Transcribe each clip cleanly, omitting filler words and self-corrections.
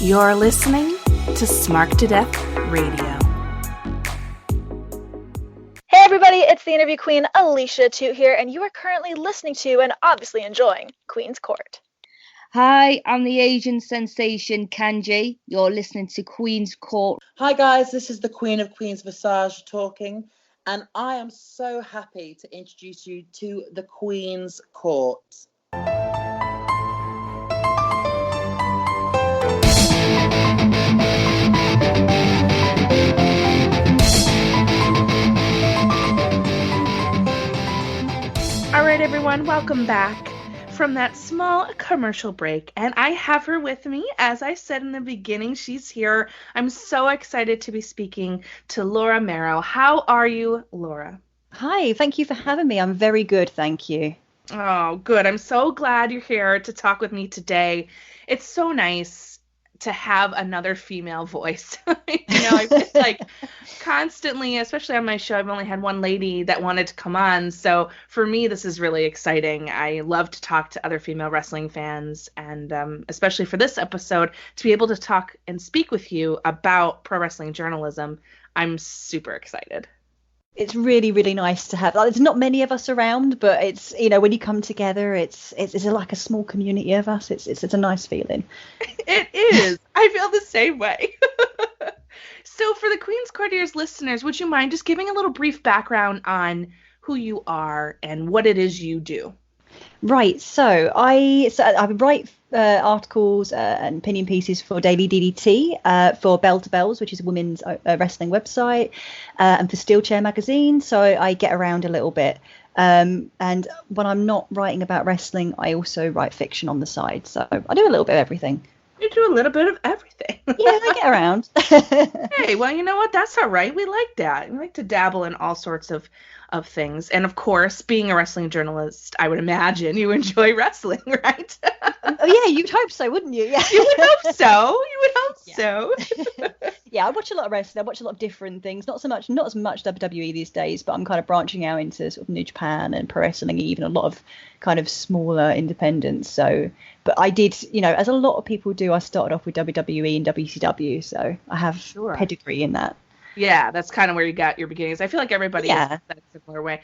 You're listening to Smart to Death Radio. Hey everybody, it's the interview queen Alicia Toot here, and you are currently listening to and obviously enjoying Queen's Court. Hi, I'm the Asian sensation Kanji. You're listening to Queen's Court. Hi guys, this is the Queen of Queens Visage talking, and I am so happy to introduce you to the Queen's Court. All right, everyone, welcome back from that small commercial break. And I have her with me. As I said in the beginning, she's here. I'm so excited to be speaking to Laura Mauro. How are you, Laura? Hi, thank you for having me. I'm very good, thank you. Oh, good. I'm so glad you're here to talk with me today. It's so nice to have another female voice. I feel like constantly, especially on my show, I've only had one lady that wanted to come on. So for me, this is really exciting. I love to talk to other female wrestling fans, and especially for this episode, to be able to talk and speak with you about pro wrestling journalism. I'm super excited. It's really, really nice to have. There's not many of us around, but it's, when you come together, it's like a small community of us. It's a nice feeling. It is. I feel the same way. So for the Queen's Courtiers listeners, would you mind just giving a little brief background on who you are and what it is you do? Right. So I write articles and opinion pieces for Daily DDT, for Bell to Bells, which is a women's wrestling website, and for Steel Chair magazine. So I get around a little bit. And when I'm not writing about wrestling, I also write fiction on the side. So I do a little bit of everything. You do a little bit of everything. Yeah, I get around. Hey, well, you know what? That's all right. We like that. We like to dabble in all sorts of things. And of course, being a wrestling journalist, I would imagine you enjoy wrestling, right? Oh, yeah, you'd hope so, wouldn't you? Yeah. You would hope so. So. Yeah, I watch a lot of wrestling. I watch a lot of different things. Not as much WWE these days, but I'm kind of branching out into sort of New Japan and pro wrestling, even a lot of kind of smaller independents. So, but I did, as a lot of people do, I started off with WWE and WCW, so I have pedigree in that. Yeah, that's kind of where you got your beginnings. I feel like everybody is that similar way.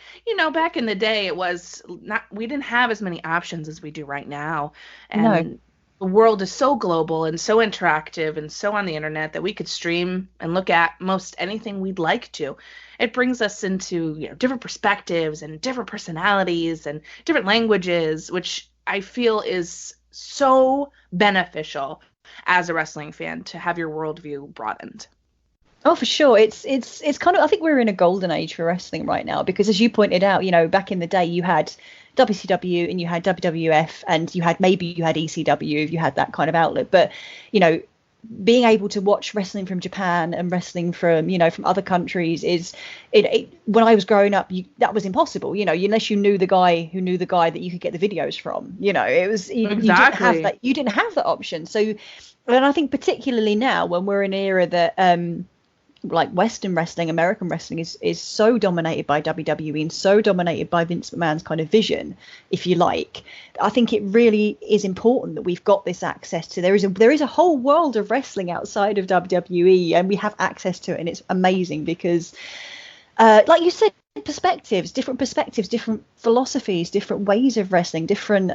Back in the day, we didn't have as many options as we do right now. And the world is so global and so interactive and so on the internet that we could stream and look at most anything we'd like to. It brings us into different perspectives and different personalities and different languages, which I feel is so beneficial as a wrestling fan to have your worldview broadened. Oh, for sure. It's kind of, I think we're in a golden age for wrestling right now, because as you pointed out, back in the day you had WCW and you had WWF and you had ECW if you had that kind of outlet. But, being able to watch wrestling from Japan and wrestling from, from other countries when I was growing up, that was impossible, unless you knew the guy who knew the guy that you could get the videos from, it was, exactly. you didn't have that option. So, and I think particularly now when we're in an era that, like Western wrestling, American wrestling is so dominated by WWE and so dominated by Vince McMahon's kind of vision, if you like. I think it really is important that we've got this access to. There is a whole world of wrestling outside of WWE, and we have access to it, and it's amazing because, like you said, different perspectives, different philosophies, different ways of wrestling, different,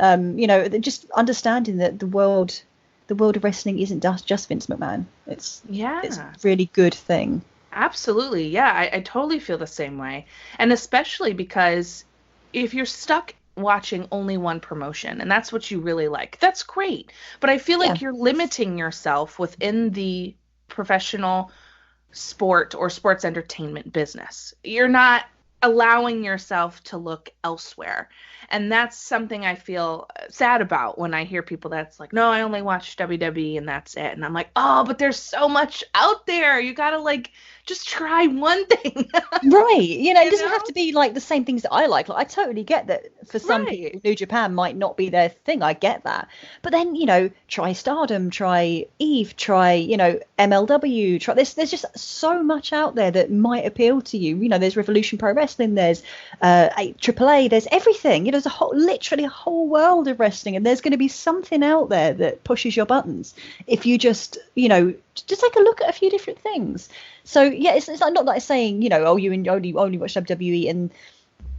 just understanding that the world of wrestling isn't just Vince McMahon. It's a really good thing. Absolutely. Yeah, I totally feel the same way. And especially because if you're stuck watching only one promotion and that's what you really like, that's great. But I feel like you're limiting yourself within the professional sport or sports entertainment business. You're not allowing yourself to look elsewhere. And that's something I feel sad about when I hear people that's like, no, I only watch WWE and that's it. And I'm like, oh, but there's so much out there. You got to just try one thing. Right. It doesn't have to be like the same things that I like. I totally get that for some people, New Japan might not be their thing. I get that. But then, try Stardom, try Eve, try, MLW. There's just so much out there that might appeal to you. There's Revolution Pro Wrestling. Wrestling, there's AAA, there's everything. You know, there's literally a whole world of wrestling, and there's going to be something out there that pushes your buttons if you just, you know, just take a look at a few different things. So yeah, it's like, not like saying, you know, oh, you only watch WWE and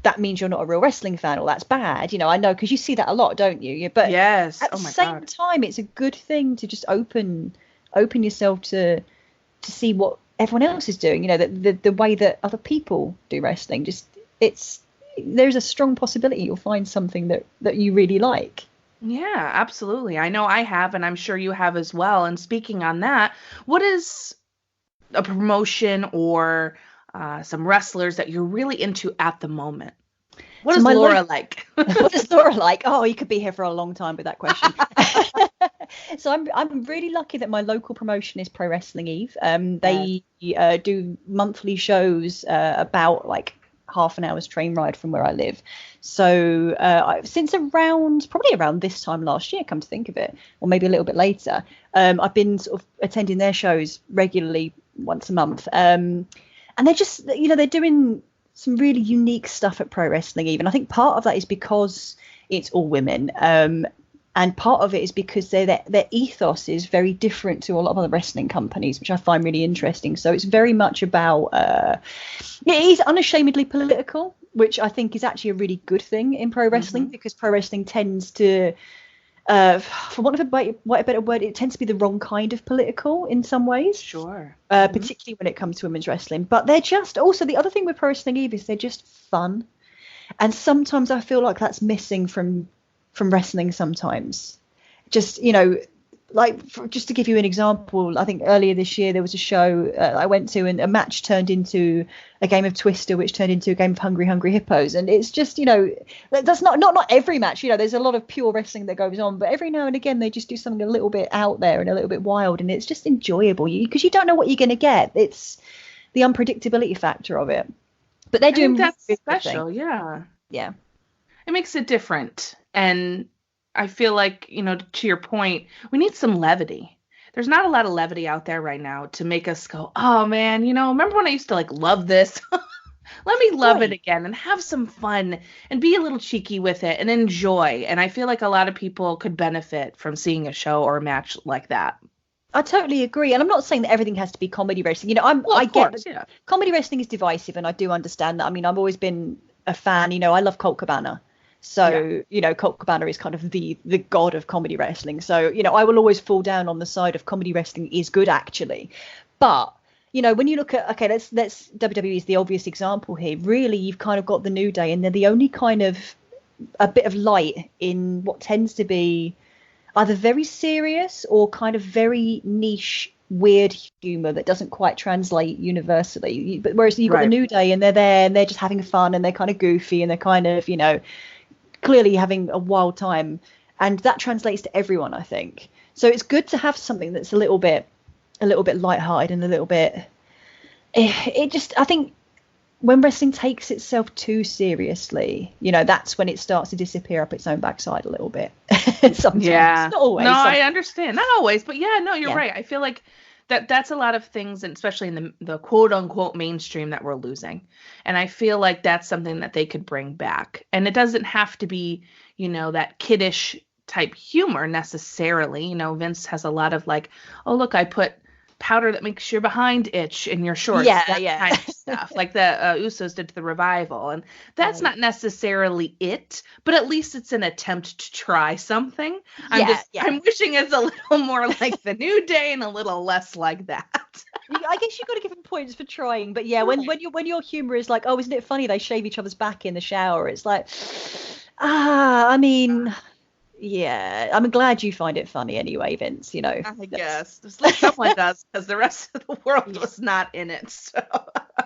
that means you're not a real wrestling fan, or that's bad. You know, I know, because you see that a lot, don't you? But yes, at the same time, it's a good thing to just open yourself to see what everyone else is doing. You know, the way that other people do wrestling. Just there's a strong possibility you'll find something that you really like. Yeah, absolutely. I know I have, and I'm sure you have as well. And speaking on that, what is a promotion or some wrestlers that you're really into at the moment? What is Laura like? What is Laura like? Oh, you could be here for a long time with that question. So I'm really lucky that my local promotion is Pro Wrestling Eve. They do monthly shows about like half an hour's train ride from where I live. So since probably around this time last year, come to think of it, or maybe a little bit later, I've been sort of attending their shows regularly once a month. And they're just, you know, they're doing some really unique stuff at Pro Wrestling Eve. And I think part of that is because it's all women. And part of it is because their ethos is very different to a lot of other wrestling companies, which I find really interesting. So it's very much about, it is unashamedly political, which I think is actually a really good thing in pro wrestling, because pro wrestling tends to, for want of a better word, it tends to be the wrong kind of political in some ways. Sure. Particularly when it comes to women's wrestling. But they're just, also the other thing with Pro Wrestling Eve is they're just fun. And sometimes I feel like that's missing from wrestling sometimes. Just, you know, like, just to give you an example, I think earlier this year there was a show I went to, and a match turned into a game of Twister, which turned into a game of Hungry Hungry Hippos. And it's just, you know, that's not every match, you know, there's a lot of pure wrestling that goes on, but every now and again they just do something a little bit out there and a little bit wild, and it's just enjoyable because you don't know what you're going to get. It's the unpredictability factor of it. But they're doing that's special. Yeah. It makes it different. And I feel like, you know, to your point, we need some levity. There's not a lot of levity out there right now to make us go, oh man, you know, remember when I used to like love this? Let me love it again and have some fun and be a little cheeky with it and enjoy. And I feel like a lot of people could benefit from seeing a show or a match like that. I totally agree. And I'm not saying that everything has to be comedy wrestling. You know, I get comedy wrestling is divisive, and I do understand that. I mean, I've always been a fan. You know, I love Colt Cabana. So, you know, Colt Cabana is kind of the god of comedy wrestling. So, you know, I will always fall down on the side of comedy wrestling is good, actually. But, you know, when you look at, okay, let's WWE is the obvious example here. Really, you've kind of got the New Day, and they're the only kind of a bit of light in what tends to be either very serious or kind of very niche, weird humor that doesn't quite translate universally. But whereas you've got the New Day, and they're there and they're just having fun, and they're kind of goofy, and they're kind of, you know, clearly having a wild time, and that translates to everyone, I think. So it's good to have something that's a little bit lighthearted and a little bit. It just, I think, when wrestling takes itself too seriously, you know, that's when it starts to disappear up its own backside a little bit. Sometimes, not always. No, I understand. Not always, but yeah, no, you're right. I feel like that's a lot of things, and especially in the quote unquote mainstream, that we're losing. And I feel like that's something that they could bring back. And it doesn't have to be, you know, that kiddish type humor necessarily. You know, Vince has a lot of like, oh, look, I put powder that makes your behind itch in your shorts. That kind of stuff. Like the Usos did to the Revival. And that's not necessarily it, but at least it's an attempt to try something. I'm wishing it's a little more like the New Day and a little less like that. I guess you've got to give them points for trying, but yeah, when your humor is like, oh, isn't it funny they shave each other's back in the shower? It's like, I mean, yeah, I'm glad you find it funny anyway, Vince. You know, I guess someone does, because the rest of the world was not in it. So.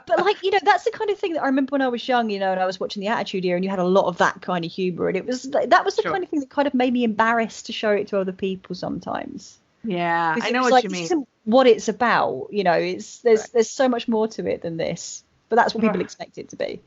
But like, you know, that's the kind of thing that I remember when I was young, you know, and I was watching the Attitude Era, and you had a lot of that kind of humor, and it was that was the kind of thing that kind of made me embarrassed to show it to other people sometimes. Yeah, I know what you mean. This isn't what it's about, you know. There's so much more to it than this, but that's what people expect it to be.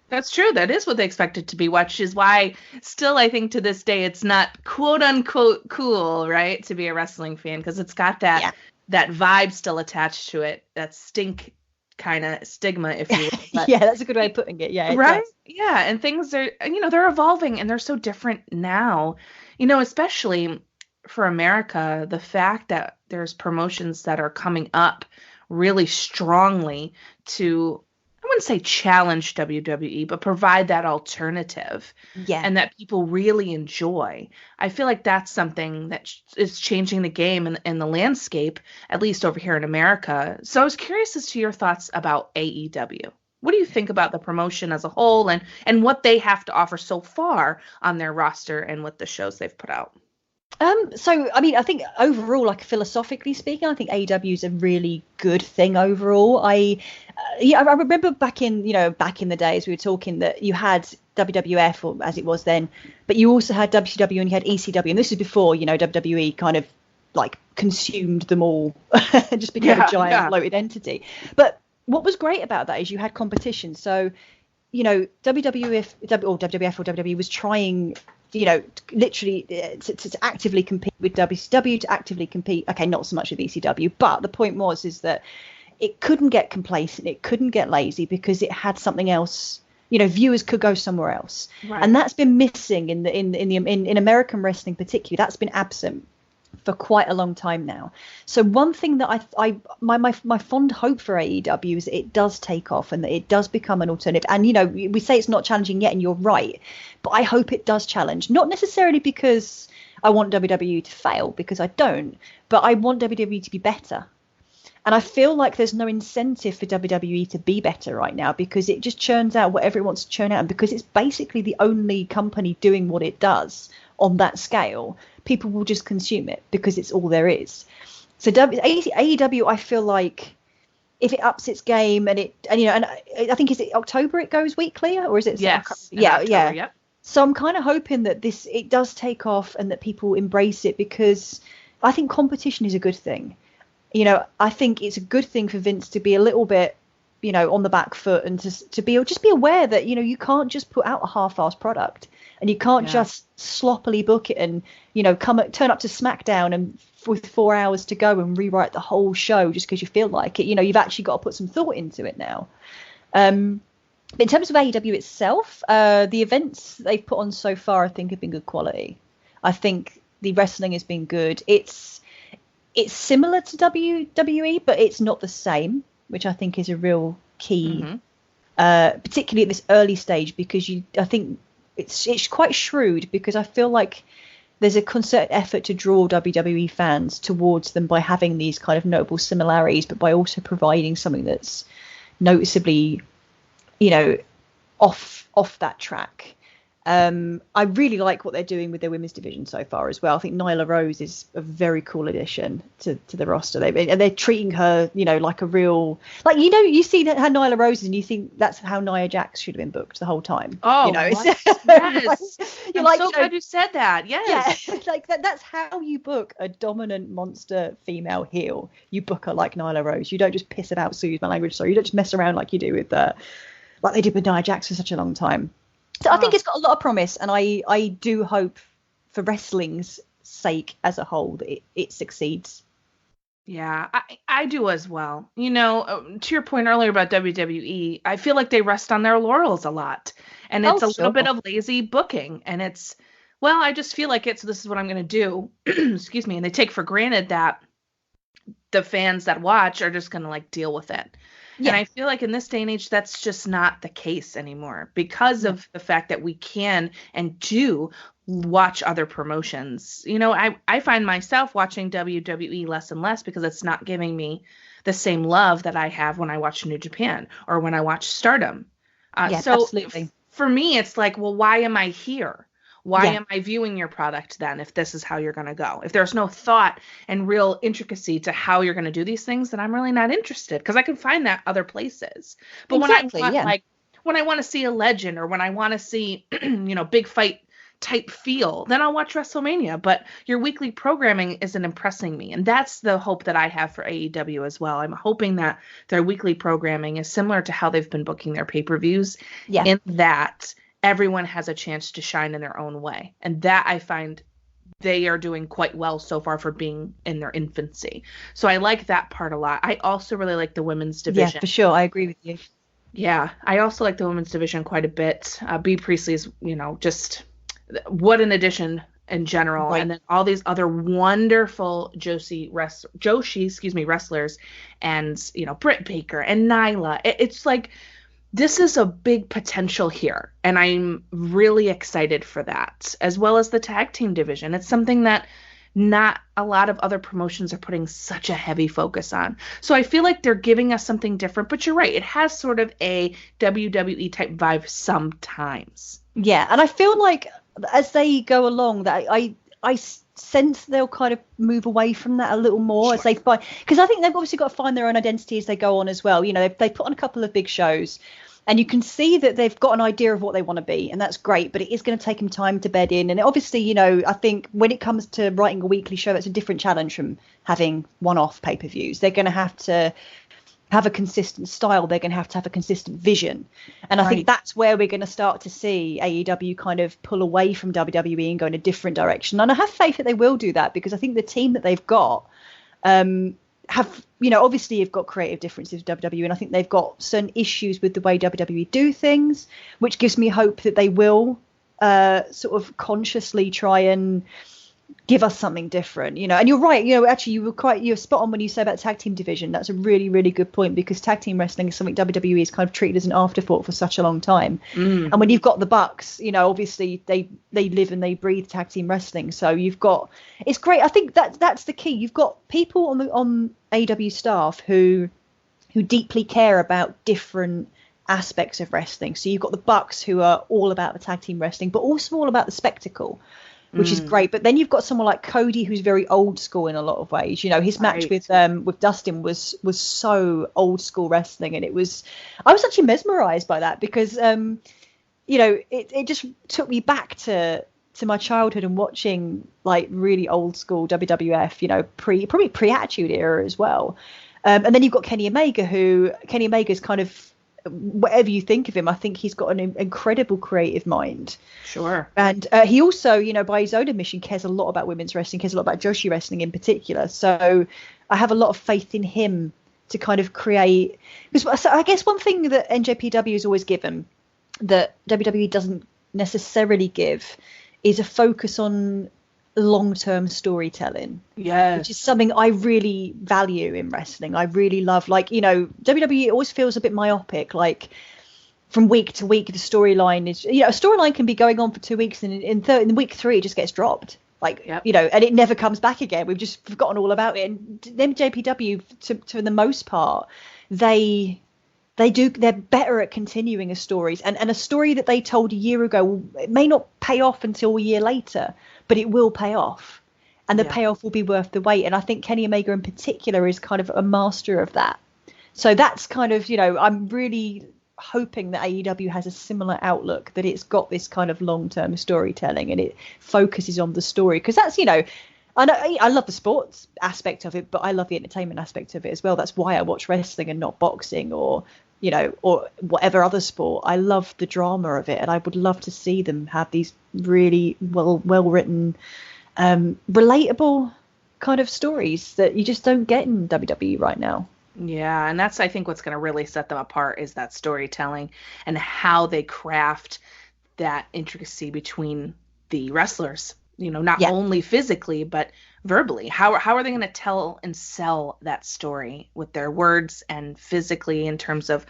That's true. That is what they expect it to be, which is why still I think to this day it's not quote unquote cool, right, to be a wrestling fan, because it's got that vibe still attached to it, that stink kind of stigma, if you will. But, yeah, that's a good way of putting it. Yeah, right? Yeah, and things are, they're evolving and they're so different now. Especially for America, the fact that there's promotions that are coming up really strongly to, I wouldn't say challenge WWE, but provide that alternative and that people really enjoy. I feel like that's something that is changing the game and the landscape, at least over here in America. So I was curious as to your thoughts about AEW. What do you think about the promotion as a whole and what they have to offer so far on their roster and with the shows they've put out? So I mean, I think overall, like philosophically speaking, I think AEW is a really good thing overall. I remember back in the days we were talking that you had WWF, or as it was then, but you also had WCW and you had ECW, and this is before WWE kind of like consumed them all and just became a giant bloated entity. But what was great about that is you had competition. So WWF or WWE was trying, literally to actively compete with WCW, to actively compete. Okay, not so much with ECW, but the point is that it couldn't get complacent, it couldn't get lazy because it had something else. Viewers could go somewhere else, right. And that's been missing in American wrestling, particularly. That's been absent for quite a long time now. So one thing that my fond hope for AEW is that it does take off and that it does become an alternative. And we say it's not challenging yet, and you're right, but I hope it does challenge, not necessarily because I want WWE to fail, because I don't, but I want WWE to be better. And I feel like there's no incentive for WWE to be better right now because it just churns out whatever it wants to churn out, and because it's basically the only company doing what it does on that scale, people will just consume it because it's all there is. So AEW, I feel like if it ups its game and I think, is it October it goes weekly, or is it? Yes. October, yeah. Yep. So I'm kind of hoping that it does take off and that people embrace it, because I think competition is a good thing. I think it's a good thing for Vince to be a little bit, on the back foot, and to be aware that, you can't just put out a half-assed product, and you can't just sloppily book it and, turn up to SmackDown and with 4 hours to go and rewrite the whole show just because you feel like it. You've actually got to put some thought into it now. But in terms of AEW itself, the events they've put on so far, I think, have been good quality. I think the wrestling has been good. It's similar to WWE, but it's not the same, which I think is a real key, particularly at this early stage, because I think it's quite shrewd, because I feel like there's a concerted effort to draw WWE fans towards them by having these kind of notable similarities, but by also providing something that's noticeably, off that track. I really like what they're doing with their women's division so far as well. I think Nyla Rose is a very cool addition to the roster. They're treating her, like a real, like, you see that how Nyla Rose is, and you think that's how Nia Jax should have been booked the whole time. Oh, yes. I'm so glad you said that. Yes. Yeah, like that's how you book a dominant monster female heel. You book her like Nyla Rose. You don't just piss about, excuse my language, sorry. You don't just mess around like you do with like they did with Nia Jax for such a long time. So I think it's got a lot of promise, and I do hope, for wrestling's sake as a whole, that it succeeds. Yeah, I do as well. To your point earlier about WWE, I feel like they rest on their laurels a lot, and it's a little bit of lazy booking, and I just feel like so this is what I'm going to do. Excuse me. And they take for granted that the fans that watch are just going to like deal with it. Yeah. And I feel like in this day and age, that's just not the case anymore, because of the fact that we can and do watch other promotions. I find myself watching WWE less and less because it's not giving me the same love that I have when I watch New Japan or when I watch Stardom. So absolutely. For me, it's like, well, why am I here? Why am I viewing your product then if this is how you're going to go? If there's no thought and real intricacy to how you're going to do these things, then I'm really not interested, because I can find that other places. But when I want to see a legend, or when I want to see, big fight type feel, then I'll watch WrestleMania. But your weekly programming isn't impressing me. And that's the hope that I have for AEW as well. I'm hoping that their weekly programming is similar to how they've been booking their pay-per-views, in that everyone has a chance to shine in their own way. And that I find they are doing quite well so far for being in their infancy. So I like that part a lot. I also really like the women's division. Yeah, for sure. I agree with you. Yeah, I also like the women's division quite a bit. Bea Priestley's, just what an addition in general. Right. And then all these other wonderful Joshi, wrestlers, and, Britt Baker and Nyla. It's like, this is a big potential here, and I'm really excited for that, as well as the tag team division. It's something that not a lot of other promotions are putting such a heavy focus on. So I feel like they're giving us something different, but you're right. It has sort of a WWE type vibe sometimes. Yeah, and I feel like as they go along, that I sense they'll kind of move away from that a little more as they find, because I think they've obviously got to find their own identity as they go on as well. They put on a couple of big shows, and you can see that they've got an idea of what they want to be, and that's great, but it is going to take them time to bed in. And obviously, I think when it comes to writing a weekly show, that's a different challenge from having one-off pay-per-views. They're going to have to have a consistent style. They're going to have a consistent vision. And I think that's where we're going to start to see AEW kind of pull away from WWE and go in a different direction. And I have faith that they will do that, because I think the team that they've got have, obviously you've got creative differences with WWE, and I think they've got certain issues with the way WWE do things, which gives me hope that they will sort of consciously try and give us something different, and you're right, actually you're spot on when you say about tag team division. That's a really, really good point, because tag team wrestling is something WWE has kind of treated as an afterthought for such a long time. And when you've got the Bucks, obviously they live and they breathe tag team wrestling, so it's great. I think that's the key. You've got people on AEW staff who deeply care about different aspects of wrestling. So you've got the Bucks, who are all about the tag team wrestling, but also all about the spectacle, which is great. But then you've got someone like Cody, who's very old school in a lot of ways. His match with Dustin was so old school wrestling, and I was actually mesmerized by that, because it just took me back to my childhood and watching like really old school WWF, probably pre-Attitude Era as well. And then you've got Kenny Omega's kind of, whatever you think of him, I think he's got an incredible creative mind. Sure. And he also, by his own admission, cares a lot about women's wrestling, cares a lot about Joshi wrestling in particular. So I have a lot of faith in him to kind of create, because I guess one thing that NJPW has always given that WWE doesn't necessarily give is a focus on long-term storytelling. Yeah, which is something I really value in wrestling. I really love, WWE always feels a bit myopic, like from week to week the storyline is, a storyline can be going on for 2 weeks, and in week 3 it just gets dropped, and it never comes back again. We've just forgotten all about it. And NJPW, to the most part, they're better at continuing a stories, and a story that they told a year ago, it may not pay off until a year later, but it will pay off, and the payoff will be worth the wait. And I think Kenny Omega in particular is kind of a master of that. So that's kind of, I'm really hoping that AEW has a similar outlook, that it's got this kind of long-term storytelling and it focuses on the story, because that's, I know I love the sports aspect of it, but I love the entertainment aspect of it as well. That's why I watch wrestling and not boxing or whatever other sport. I love the drama of it, and I would love to see them have these really well written, relatable kind of stories that you just don't get in WWE right now. Yeah, and that's, I think, what's going to really set them apart is that storytelling and how they craft that intricacy between the wrestlers. Not only physically, but verbally. How are they going to tell and sell that story with their words and physically, in terms of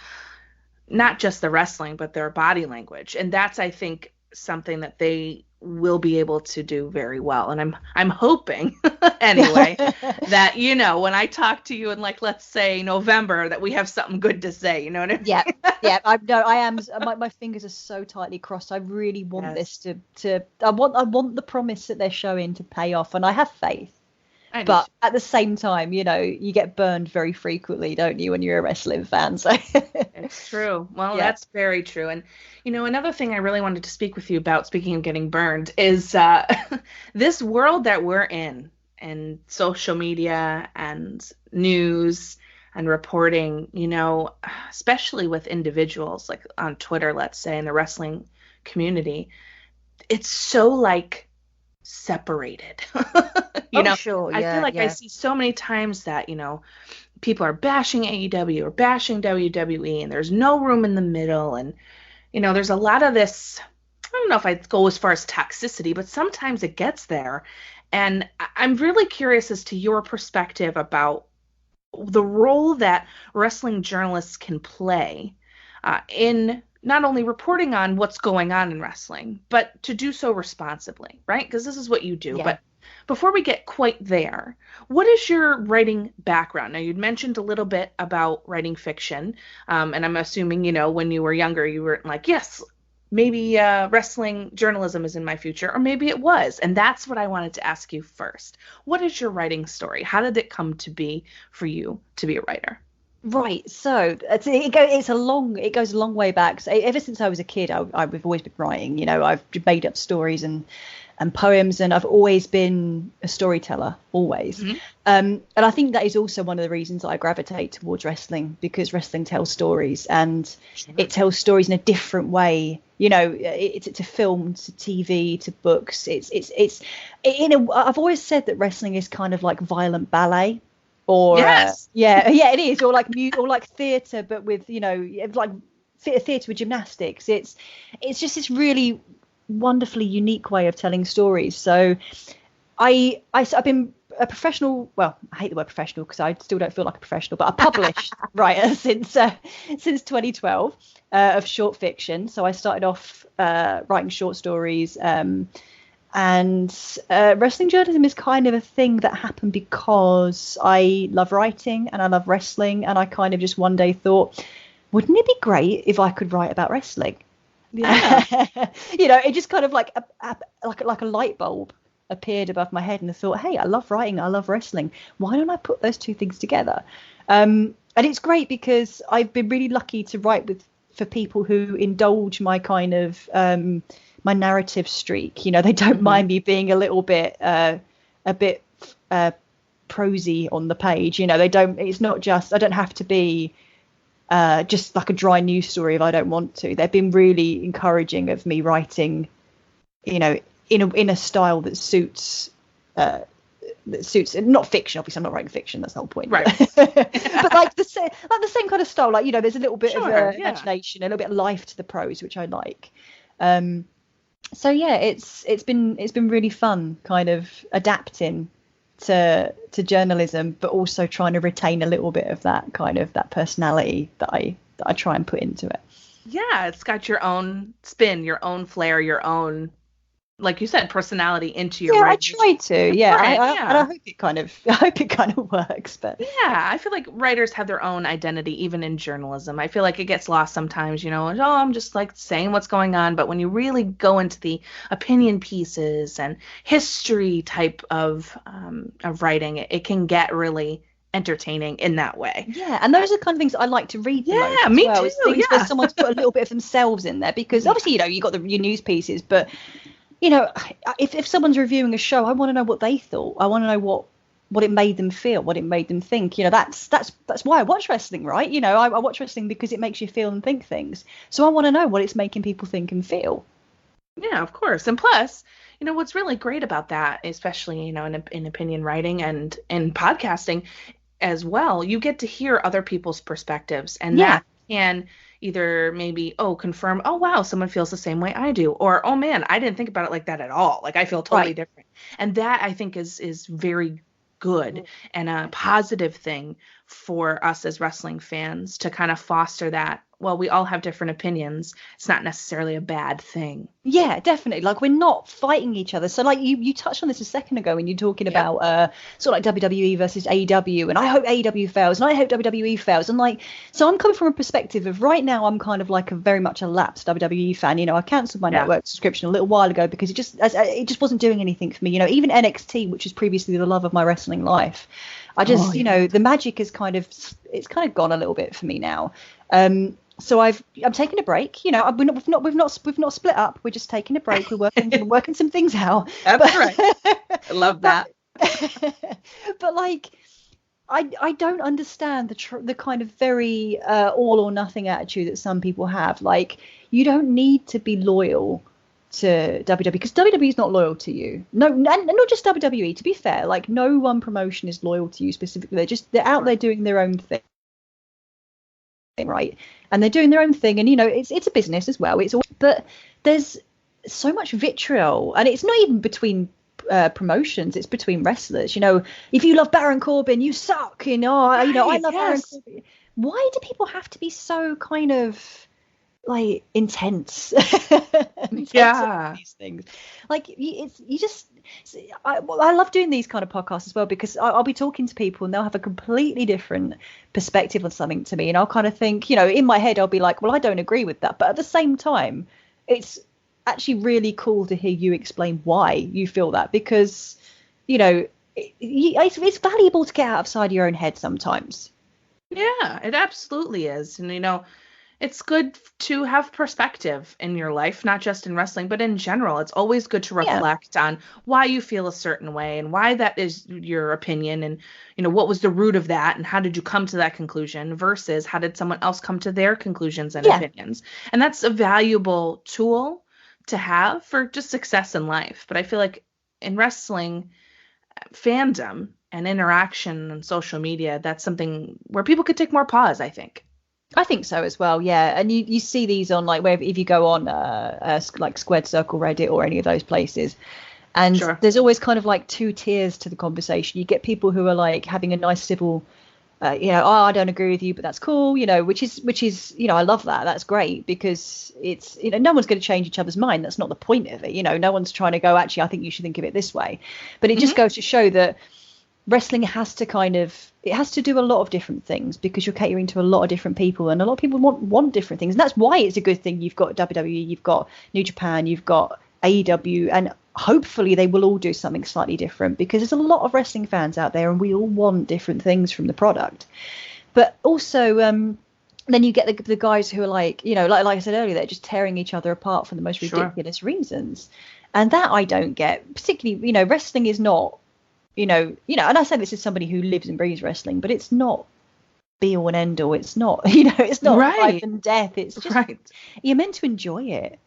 not just the wrestling, but their body language? And that's, I think, something that they will be able to do very well. And I'm hoping anyway that, when I talk to you in, let's say November, that we have something good to say, you know what I mean? Yeah. I am. My fingers are so tightly crossed. I really want this to I want the promise that they're showing to pay off, and I have faith. But at the same time, you get burned very frequently, don't you, when you're a wrestling fan? So it's true. Well, that's very true. And, another thing I really wanted to speak with you about, speaking of getting burned, is this world that we're in, and social media and news and reporting, especially with individuals, like on Twitter, let's say, in the wrestling community. It's so separated. Sure, I feel like I see so many times that, people are bashing AEW or bashing WWE, and there's no room in the middle. And, there's a lot of this, I don't know if I'd go as far as toxicity, but sometimes it gets there. And I'm really curious as to your perspective about the role that wrestling journalists can play in not only reporting on what's going on in wrestling, but to do so responsibly, right? Because this is what you do. Yeah. But before we get quite there, what is your writing background? Now, you'd mentioned a little bit about writing fiction, and I'm assuming, when you were younger, you were like, yes, maybe wrestling journalism is in my future, or maybe it was. And that's what I wanted to ask you first. What is your writing story? How did it come to be for you to be a writer? Right, so it goes a long way back. So ever since I was a kid, I've always been writing. I've made up stories and poems, and I've always been a storyteller, always. Mm-hmm. And I think that is also one of the reasons I gravitate towards wrestling, because wrestling tells stories, and it tells stories in a different way. It's to film, to TV, to books. I've always said that wrestling is kind of like violent ballet. Or yes. It is, or like or like theatre, but with like theatre with gymnastics. It's just this really wonderfully unique way of telling stories. So I've been a professional. Well, I hate the word professional because I still don't feel like a professional, but a published writer since 2012 of short fiction. So I started off writing short stories. And wrestling journalism is kind of a thing that happened because I love writing and I love wrestling, and I kind of just one day thought, wouldn't it be great if I could write about wrestling? Yeah. It just kind of like a light bulb appeared above my head, and I thought, hey, I love writing, I love wrestling. Why don't I put those two things together? And it's great because I've been really lucky to write for people who indulge my kind of my narrative streak. They don't mind me being a little bit prosy on the page. It's not just, I don't have to be just like a dry news story if I don't want to. They've been really encouraging of me writing, in a style that suits not fiction. Obviously I'm not writing fiction, that's the whole point, right? But like the same kind of style, like there's a little bit of imagination, a little bit of life to the prose, which I like. So yeah, it's been really fun kind of adapting to journalism, but also trying to retain a little bit of that kind of that personality that I try and put into it. Yeah, it's got your own spin, your own flair, your own, like you said, personality into your writing. I try to. Yeah, and I hope it kind of works. But yeah, I feel like writers have their own identity, even in journalism. I feel like it gets lost sometimes. I'm just like saying what's going on. But when you really go into the opinion pieces and history type of writing, it can get really entertaining in that way. Yeah, and those are the kind of things I like to read. Yeah, me too. Things where someone's put a little bit of themselves in there, because obviously you got your news pieces, but if someone's reviewing a show, I want to know what they thought. I want to know what it made them feel, what it made them think. That's why I watch wrestling, right? I watch wrestling because it makes you feel and think things. So I want to know what it's making people think and feel. Yeah, of course. And plus, what's really great about that, especially, in opinion writing and in podcasting as well, you get to hear other people's perspectives, and that can either maybe, confirm, oh, wow, someone feels the same way I do, or, oh, man, I didn't think about it like that at all. Like, I feel totally different. And that, I think, is very good and a positive thing for us as wrestling fans to kind of foster that. Well, we all have different opinions. It's not necessarily a bad thing. Yeah, definitely. Like, we're not fighting each other. So like you touched on this a second ago when you're talking about sort of like WWE versus AEW, and I hope AEW fails and I hope WWE fails. And like, so I'm coming from a perspective of right now I'm kind of like very much a lapsed WWE fan. I cancelled my network subscription a little while ago because it just wasn't doing anything for me. Even NXT, which was previously the love of my wrestling life, I just the magic is kind of gone a little bit for me now. So I'm taking a break. We've not split up. We're just taking a break. We're working some things out. That's right. I love that. But like, I don't understand the kind of very all or nothing attitude that some people have. Like, you don't need to be loyal to WWE, because WWE is not loyal to you. No, and not just WWE. To be fair, like no one promotion is loyal to you specifically. They're out there doing their own thing, right? And they're doing their own thing, and it's a business as well. But there's so much vitriol, and it's not even between promotions. It's between wrestlers. If you love Baron Corbin, you suck. I love Baron Corbin. Why do people have to be so kind of like intense? Yeah, these things. Like I love doing these kind of podcasts as well, because I'll be talking to people and they'll have a completely different perspective on something to me, and I'll kind of think, in my head I'll be like, well, I don't agree with that, but at the same time it's actually really cool to hear you explain why you feel that, because it's valuable to get outside your own head sometimes. Yeah, it absolutely is. And it's good to have perspective in your life, not just in wrestling, but in general. It's always good to reflect on why you feel a certain way and why that is your opinion, and what was the root of that and how did you come to that conclusion versus how did someone else come to their conclusions and opinions. And that's a valuable tool to have for just success in life. But I feel like in wrestling fandom and interaction on social media, that's something where people could take more pause, I think. I think so as well, yeah. And you see these on if you go on like Squared Circle Reddit or any of those places, and there's always kind of like two tiers to the conversation. You get people who are like having a nice civil, I don't agree with you, but that's cool, which is I love that. That's great, because it's no one's going to change each other's mind. That's not the point of it. No one's trying to go, actually, I think you should think of it this way. But it just goes to show that wrestling has to do a lot of different things, because you're catering to a lot of different people, and a lot of people want different things, and that's why it's a good thing. You've got WWE, you've got New Japan, you've got AEW, and hopefully they will all do something slightly different, because there's a lot of wrestling fans out there and we all want different things from the product. But also then you get the guys who are like, like I said earlier, they're just tearing each other apart for the most ridiculous reasons, and that I don't get. Particularly, wrestling is not, and I say this as somebody who lives and breathes wrestling, but it's not be all and end all. It's not, it's not life and death. It's just you're meant to enjoy it.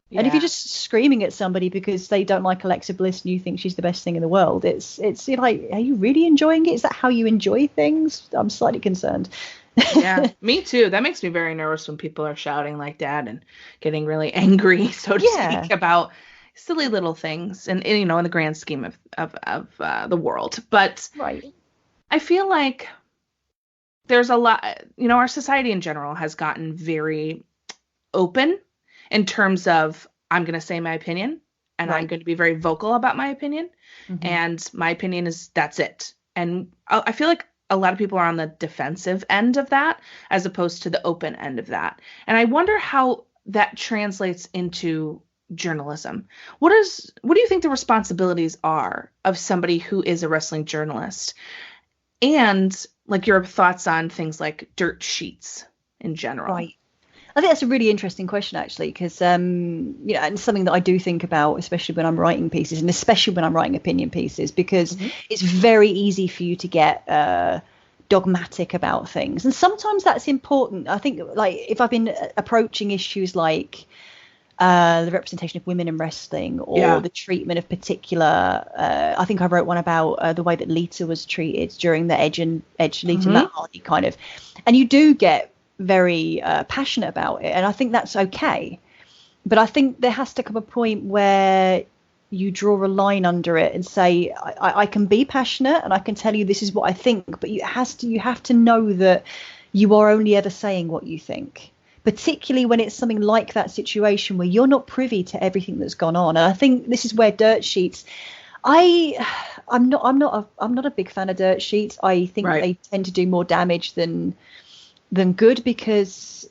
Yeah. And if you're just screaming at somebody because they don't like Alexa Bliss and you think she's the best thing in the world, it's like, are you really enjoying it? Is that how you enjoy things? I'm slightly concerned. Yeah, me too. That makes me very nervous when people are shouting like that and getting really angry, so to speak, about silly little things, and in the grand scheme of the world. But I feel like there's a lot, our society in general has gotten very open in terms of, I'm going to say my opinion, and I'm going to be very vocal about my opinion, and my opinion is, that's it. And I feel like a lot of people are on the defensive end of that as opposed to the open end of that. And I wonder how that translates into journalism. What do you think the responsibilities are of somebody who is a wrestling journalist, and like your thoughts on things like dirt sheets in general? Right. I think that's a really interesting question, actually, because and something that I do think about, especially when I'm writing pieces, and especially when I'm writing opinion pieces, because it's very easy for you to get dogmatic about things, and sometimes that's important. I think, like, if I've been approaching issues like the representation of women in wrestling, or the treatment of particular, I think I wrote one about the way that Lita was treated during the Edge Lita Matt Hardy kind of, and you do get very passionate about it, and I think that's okay, but I think there has to come a point where you draw a line under it and say, I can be passionate and I can tell you this is what I think, but you have to know that you are only ever saying what you think, particularly when it's something like that situation where you're not privy to everything that's gone on. And I think this is where dirt sheets, I'm not a big fan of dirt sheets. I think they tend to do more damage than good, because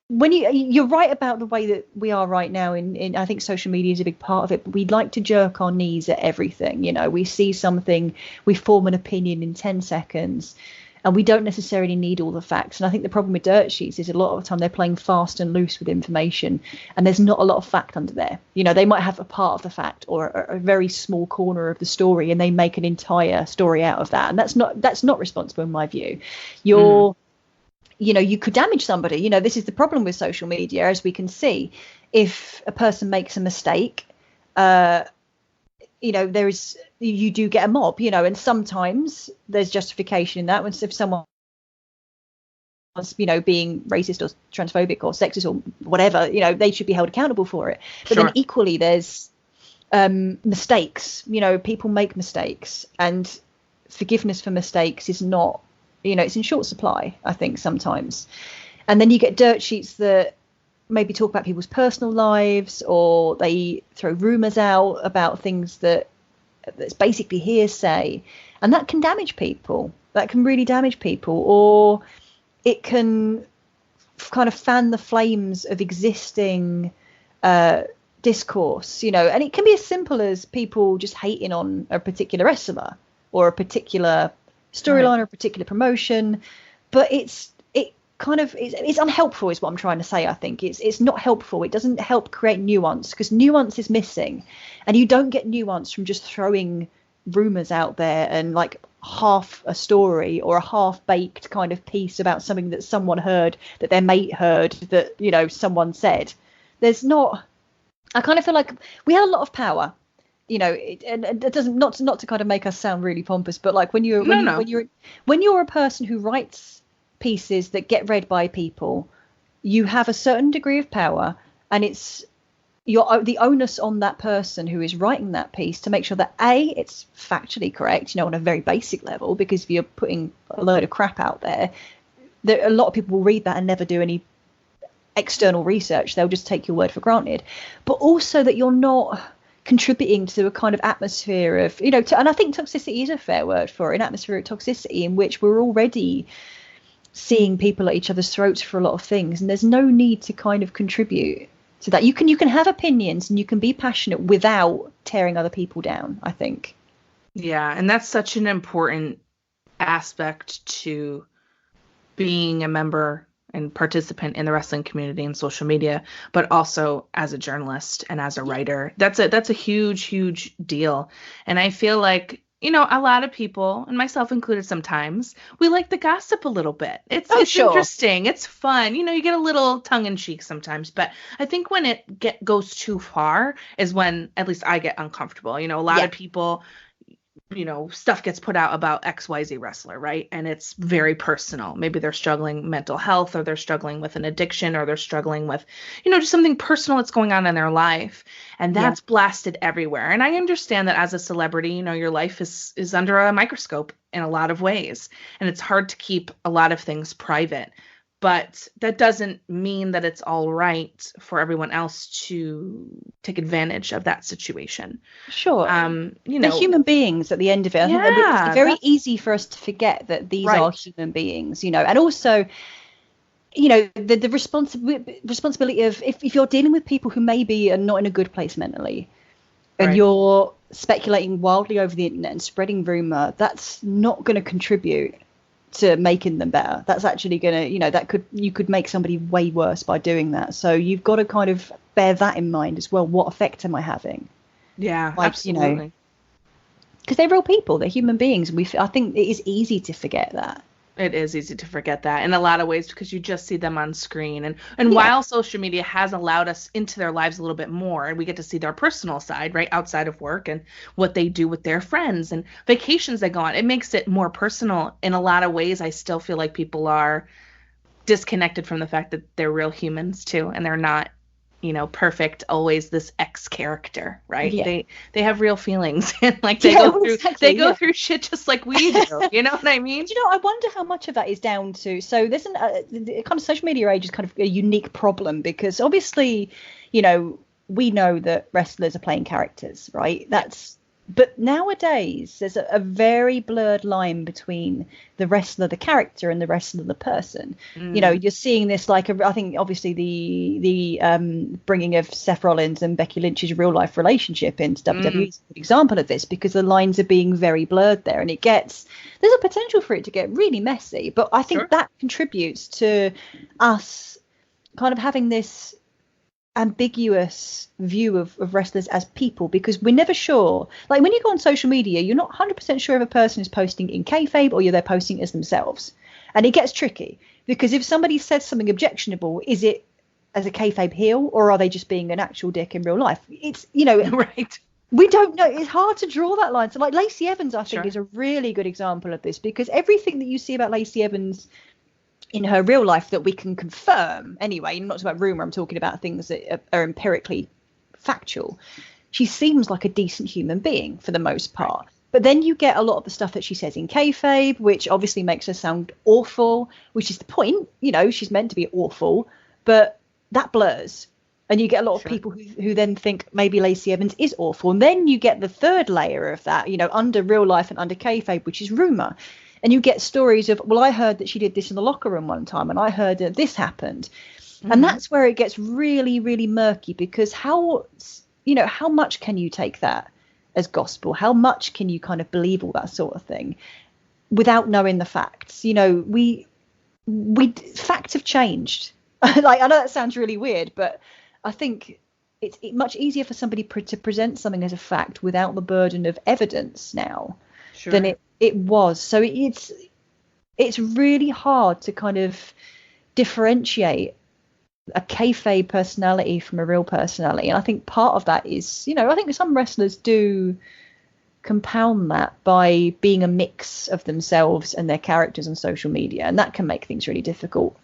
when you're right about the way that we are right now in I think social media is a big part of it, but we'd like to jerk our knees at everything. We see something, we form an opinion in 10 seconds, and we don't necessarily need all the facts. And I think the problem with dirt sheets is a lot of the time they're playing fast and loose with information, and there's not a lot of fact under there. They might have a part of the fact or a very small corner of the story, and they make an entire story out of that, and that's not responsible in my view. You could damage somebody. This is the problem with social media, as we can see. if a person makes a mistake, you know, you do get a mob, you know, and sometimes there's justification in that. If someone, you know, being racist or transphobic or sexist or whatever, you know, they should be held accountable for it. But then equally, there's mistakes. You know, people make mistakes, and forgiveness for mistakes is not, you know, it's in short supply, I think, sometimes. And then you get dirt sheets that maybe talk about people's personal lives, or they throw rumors out about things that's basically hearsay, and that can damage people. That can really damage people, or it can kind of fan the flames of existing discourse, you know. And it can be as simple as people just hating on a particular wrestler or a particular storyline or a particular promotion, but it's unhelpful is what I'm trying to say. I think it's not helpful. It doesn't help create nuance, because nuance is missing, and you don't get nuance from just throwing rumors out there and like half a story or a half-baked kind of piece about something that someone heard, that their mate heard, that, you know, someone said. There's not. I kind of feel like we had a lot of power, you know, and it doesn't, not to kind of make us sound really pompous, but like when you're a person who writes pieces that get read by people, you have a certain degree of power, and it's the onus on that person who is writing that piece to make sure that it's factually correct, you know, on a very basic level, because if you're putting a load of crap out there, a lot of people will read that and never do any external research. They'll just take your word for granted. But also that you're not contributing to a kind of atmosphere of, you know, and I think toxicity is a fair word for it, an atmosphere of toxicity in which we're already seeing people at each other's throats for a lot of things, and there's no need to kind of contribute to that. You can have opinions and you can be passionate without tearing other people down, I think. Yeah, and that's such an important aspect to being a member and participant in the wrestling community and social media, but also as a journalist and as a writer. That's a huge deal. And I feel like, you know, a lot of people, and myself included sometimes, we like the gossip a little bit. It's interesting. It's fun. You know, you get a little tongue in cheek sometimes. But I think when it goes too far is when at least I get uncomfortable. You know, a lot of people, you know, stuff gets put out about XYZ wrestler, right? And it's very personal. Maybe they're struggling mental health, or they're struggling with an addiction, or they're struggling with, you know, just something personal that's going on in their life. And that's blasted everywhere. And I understand that as a celebrity, you know, your life is under a microscope in a lot of ways. And it's hard to keep a lot of things private. But that doesn't mean that it's all right for everyone else to take advantage of that situation. Sure. You know, they're human beings at the end of it. I think it's very easy for us to forget that these are human beings, you know, and also, you know, the responsibility of if you're dealing with people who maybe are not in a good place mentally, and you're speculating wildly over the internet and spreading rumor, that's not going to contribute to making them better. That's actually going to, you know, you could make somebody way worse by doing that. So you've got to kind of bear that in mind as well. What effect am I having? Yeah, like, absolutely. You know, because they're real people, they're human beings. I think it is easy to forget that. It is easy to forget that in a lot of ways, because you just see them on screen. And while social media has allowed us into their lives a little bit more, and we get to see their personal side, right, outside of work, and what they do with their friends and vacations they go on, it makes it more personal. In a lot of ways, I still feel like people are disconnected from the fact that they're real humans too, and they're not, you know, perfect, always this X character, right? Yeah. They have real feelings, and like they go through shit just like we do. You know what I mean? You know, I wonder how much of that is down to. So there's the kind of social media age is kind of a unique problem, because obviously, you know, we know that wrestlers are playing characters, right? But nowadays, there's a very blurred line between the wrestler, the character, and the wrestler, the person. You know, you're seeing this, like, I think obviously the bringing of Seth Rollins and Becky Lynch's real life relationship into WWE is a good example of this, because the lines are being very blurred there, and there's a potential for it to get really messy. But I think that contributes to us kind of having this ambiguous view of wrestlers as people, because we're never sure. Like when you go on social media, you're not 100% sure if a person is posting in kayfabe or they're posting as themselves, and it gets tricky, because if somebody says something objectionable, is it as a kayfabe heel, or are they just being an actual dick in real life? It's, you know, Right. We don't know. It's hard to draw that line. So like Lacey Evans, I think, is a really good example of this, because everything that you see about Lacey Evans in her real life that we can confirm anyway, not talking about rumor, I'm talking about things that are empirically factual. She seems like a decent human being for the most part. But then you get a lot of the stuff that she says in kayfabe, which obviously makes her sound awful, which is the point. You know, she's meant to be awful, but that blurs. And you get a lot of people who then think maybe Lacey Evans is awful. And then you get the third layer of that, you know, under real life and under kayfabe, which is rumor. And you get stories of, well, I heard that she did this in the locker room one time, and I heard that this happened. Mm-hmm. And that's where it gets really, really murky, because how much can you take that as gospel? How much can you kind of believe all that sort of thing without knowing the facts? You know, facts have changed. Like, I know that sounds really weird, but I think it's much easier for somebody to present something as a fact without the burden of evidence now than it was. So it's really hard to kind of differentiate a kayfabe personality from a real personality. And I think part of that is, you know, I think some wrestlers do compound that by being a mix of themselves and their characters on social media, and that can make things really difficult.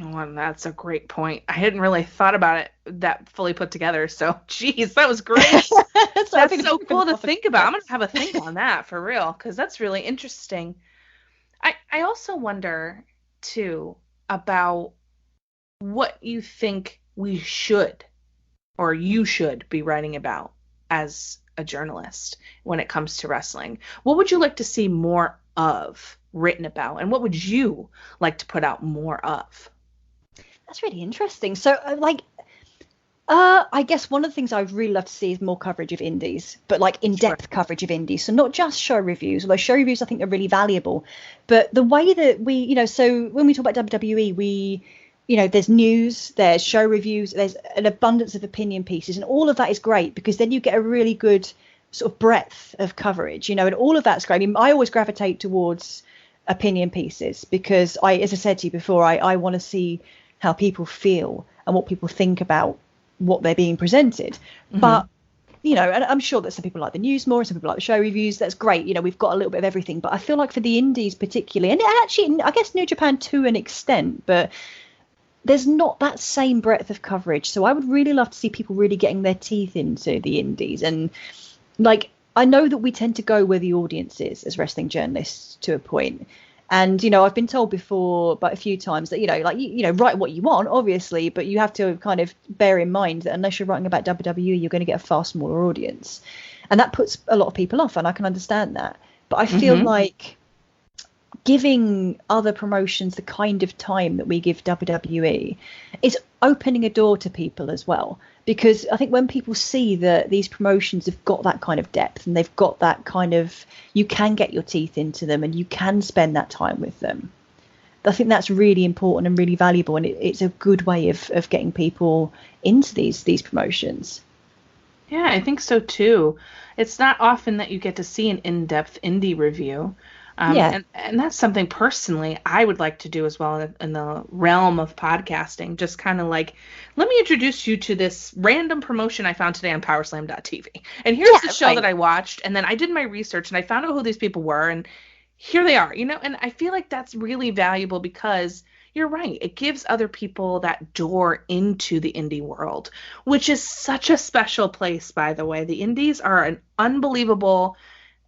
Oh, and that's a great point. I hadn't really thought about it that fully put together. So, geez, that was great. That's so cool to think about. I'm going to have a think on that for real, because that's really interesting. I also wonder, too, about what you think we should, or you should be writing about as a journalist when it comes to wrestling. What would you like to see more of written about, and what would you like to put out more of? That's really interesting. So, I guess one of the things I'd really love to see is more coverage of indies, but like in-depth coverage of indies. So not just show reviews, although show reviews I think are really valuable. But the way that we, you know, so when we talk about WWE, you know, there's news, there's show reviews, there's an abundance of opinion pieces, and all of that is great, because then you get a really good sort of breadth of coverage, you know, and all of that's great. I mean, I always gravitate towards opinion pieces because as I said to you before, I want to see how people feel and what people think about what they're being presented. Mm-hmm. But, you know, and I'm sure that some people like the news more, some people like the show reviews. That's great. You know, we've got a little bit of everything. But I feel like for the indies particularly, and actually, I guess New Japan to an extent, but there's not that same breadth of coverage. So I would really love to see people really getting their teeth into the indies. And, like, I know that we tend to go where the audience is as wrestling journalists to a point. And, you know, I've been told before, but a few times that, you know, like, you know, write what you want, obviously, but you have to kind of bear in mind that unless you're writing about WWE, you're going to get a far smaller audience. And that puts a lot of people off, and I can understand that. But I feel like giving other promotions the kind of time that we give WWE is opening a door to people as well. Because I think when people see that these promotions have got that kind of depth and they've got that kind of, you can get your teeth into them and you can spend that time with them, I think that's really important and really valuable. And it's a good way of getting people into these promotions. Yeah, I think so too. It's not often that you get to see an in-depth indie review. And that's something personally I would like to do as well in the realm of podcasting. Just kind of like, let me introduce you to this random promotion I found today on powerslam.tv. And here's the show that I watched. And then I did my research and I found out who these people were. And here they are, you know, and I feel like that's really valuable because you're right. It gives other people that door into the indie world, which is such a special place, by the way. The indies are an unbelievable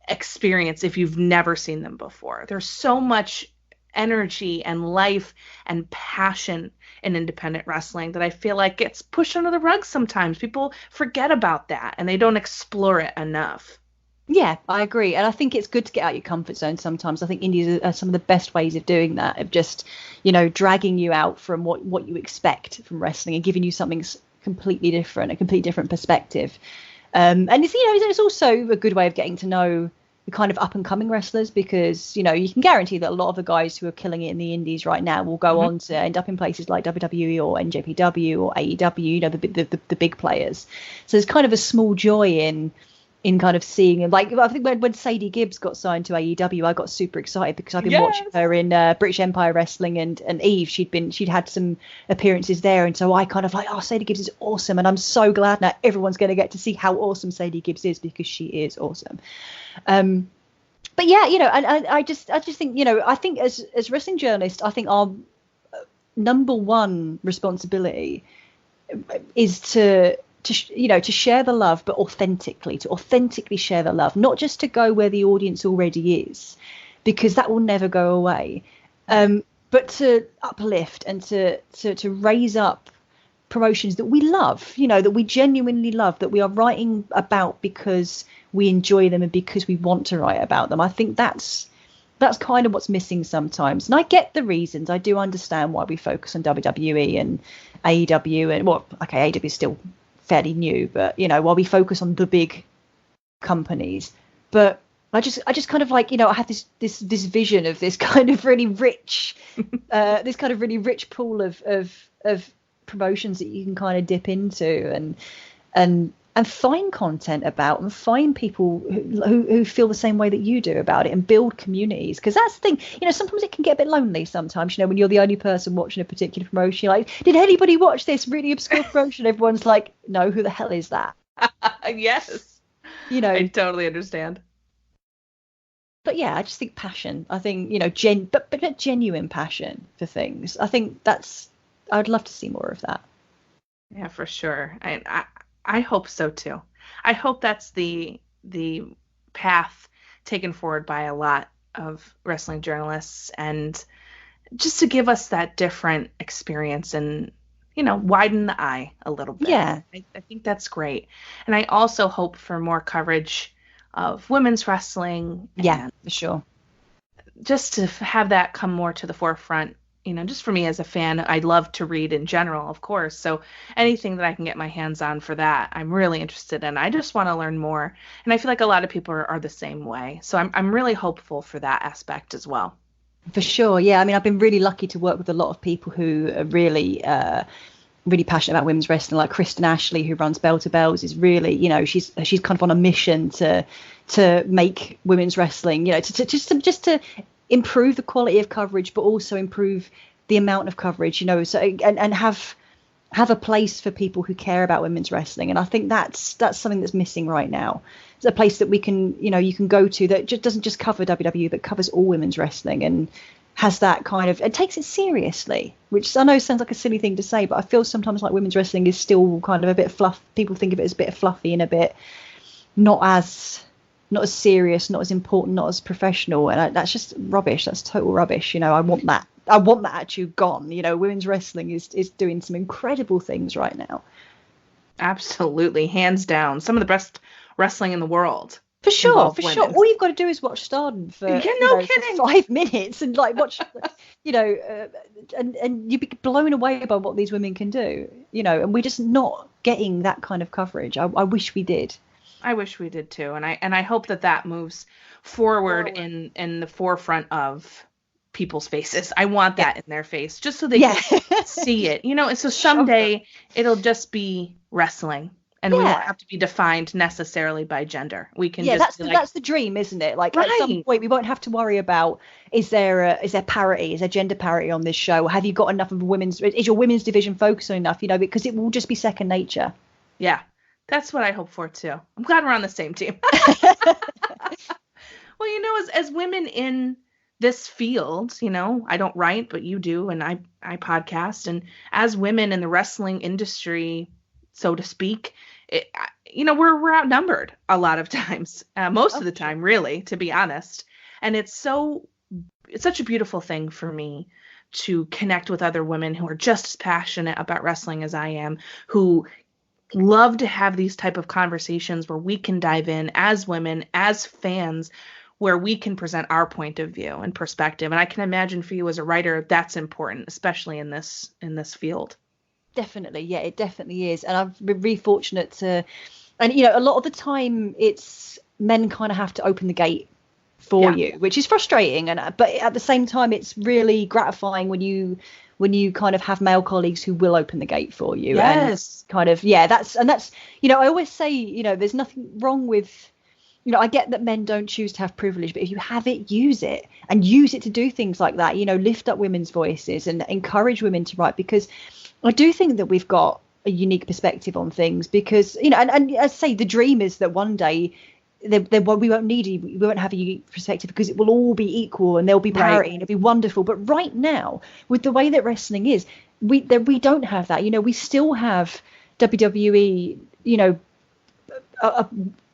experience if you've never seen them before. There's so much energy and life and passion in independent wrestling that I feel like gets pushed under the rug sometimes. People forget about that and they don't explore it enough. Yeah, I agree. And I think it's good to get out your comfort zone sometimes. I think indies are some of the best ways of doing that, of just, you know, dragging you out from what you expect from wrestling and giving you something completely different, a completely different perspective. And it's, you know, it's also a good way of getting to know the kind of up and coming wrestlers, because, you know, you can guarantee that a lot of the guys who are killing it in the indies right now will go on to end up in places like WWE or NJPW or AEW, you know, the big players. So there's kind of a small joy in in kind of seeing, and like I think when Sadie Gibbs got signed to AEW, I got super excited because I've been watching her in British Empire Wrestling and Eve. She'd had some appearances there, and so I kind of like, oh, Sadie Gibbs is awesome, and I'm so glad now everyone's going to get to see how awesome Sadie Gibbs is, because she is awesome. But yeah, you know, and I just think, you know, I think as wrestling journalists, I think our number one responsibility is to share the love, but authentically share the love, not just to go where the audience already is, because that will never go away, but to uplift and to raise up promotions that we love, you know, that we genuinely love, that we are writing about because we enjoy them and because we want to write about them. I think that's kind of what's missing sometimes. And I get the reasons. I do understand why we focus on WWE and AEW, and AEW is still fairly new, but you know, while we focus on the big companies, but I just kind of like, you know, I have this vision of this kind of really rich pool of promotions that you can kind of dip into and find content about, and find people who feel the same way that you do about it, and build communities. Because that's the thing, you know, sometimes it can get a bit lonely sometimes, you know, when you're the only person watching a particular promotion. You're like, did anybody watch this really obscure promotion? Everyone's like, no, who the hell is that? Yes. You know, I totally understand. But yeah, I just think passion. I think, you know, but genuine passion for things. I think I'd love to see more of that. Yeah, for sure. I hope so too. I hope that's the path taken forward by a lot of wrestling journalists, and just to give us that different experience and, you know, widen the eye a little bit. Yeah. I think that's great. And I also hope for more coverage of women's wrestling. Yeah, for sure. Just to have that come more to the forefront. You know, just for me as a fan, I'd love to read in general, of course. So anything that I can get my hands on for that, I'm really interested in. I just want to learn more. And I feel like a lot of people are the same way. So I'm really hopeful for that aspect as well. For sure. Yeah. I mean, I've been really lucky to work with a lot of people who are really passionate about women's wrestling, like Kristen Ashley, who runs Bell to Bells, is really, you know, she's kind of on a mission to make women's wrestling, you know, just to improve the quality of coverage, but also improve the amount of coverage, you know, so and have a place for people who care about women's wrestling. And I think that's something that's missing right now. It's a place that we can, you know, you can go to that just doesn't just cover WWE, but covers all women's wrestling, and has that kind of, it takes it seriously, which I know sounds like a silly thing to say, but I feel sometimes like women's wrestling is still kind of a bit fluff. People think of it as a bit fluffy and a bit not as serious, not as important, not as professional, and that's just rubbish. That's total rubbish. You know, I want that attitude gone. You know, women's wrestling is doing some incredible things right now. Absolutely, hands down, some of the best wrestling in the world. For sure. All you've got to do is watch Stardom for, kidding. For 5 minutes and like watch, you know, and you'd be blown away by what these women can do. You know, and we're just not getting that kind of coverage. I wish we did. I wish we did too, and I hope that moves forward in the forefront of people's faces. I want that in their face, just so they can see it, you know. And so someday it'll just be wrestling, and we won't have to be defined necessarily by gender. We can that's the dream, isn't it? Like at some point we won't have to worry about is there parity, is there gender parity on this show? Have you got enough of is your women's division focused on enough? You know, because it will just be second nature. Yeah. That's what I hope for too. I'm glad we're on the same team. Well, you know, as women in this field, you know, I don't write, but you do, and I podcast, and as women in the wrestling industry, so to speak, you know, we're outnumbered a lot of times, most of the time, really, to be honest. And it's such a beautiful thing for me to connect with other women who are just as passionate about wrestling as I am, who love to have these type of conversations where we can dive in as women, as fans, where we can present our point of view and perspective. And I can imagine for you as a writer, that's important, especially in this field. Definitely. Yeah, it definitely is. And I've been really fortunate and, you know, a lot of the time it's men kind of have to open the gate for you, which is frustrating. But at the same time, it's really gratifying when you kind of have male colleagues who will open the gate for you. Yes. And kind of, that's, I always say, there's nothing wrong with, I get that men don't choose to have privilege, but if you have it, use it, and use it to do things like that, lift up women's voices and encourage women to write, because I do think that we've got a unique perspective on things, because, and I say the dream is that one day we won't have a unique perspective, because it will all be equal and there'll be parity and it'll be wonderful. But right now, with the way that wrestling is, we don't have that. We still have WWE,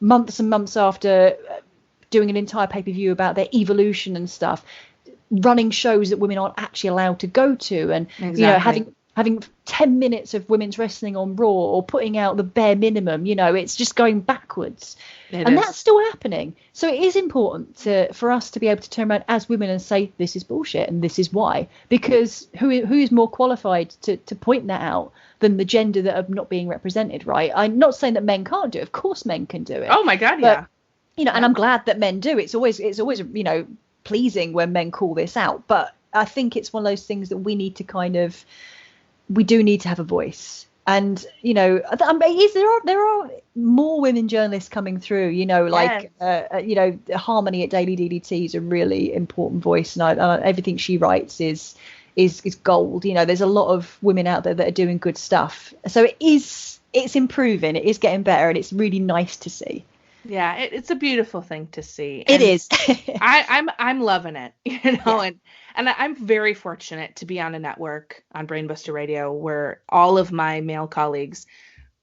months and months after doing an entire pay-per-view about their evolution and stuff, running shows that women aren't actually allowed to go to, and having 10 minutes of women's wrestling on Raw, or putting out the bare minimum. It's just going backwards. That's still happening. So it is important for us to be able to turn around as women and say, this is bullshit and this is why. Because who is more qualified to point that out than the gender that are not being represented, right? I'm not saying that men can't do it. Of course men can do it. Oh my God, yeah. And I'm glad that men do. It's always pleasing when men call this out. But I think it's one of those things that we need to we do need to have a voice. And, there are more women journalists coming through, Harmony at Daily DDT is a really important voice. And everything she writes is gold. There's a lot of women out there that are doing good stuff. So it's improving. It is getting better. And it's really nice to see. Yeah, it's a beautiful thing to see. It is. I'm loving it, and I'm very fortunate to be on a network on Brainbuster Radio where all of my male colleagues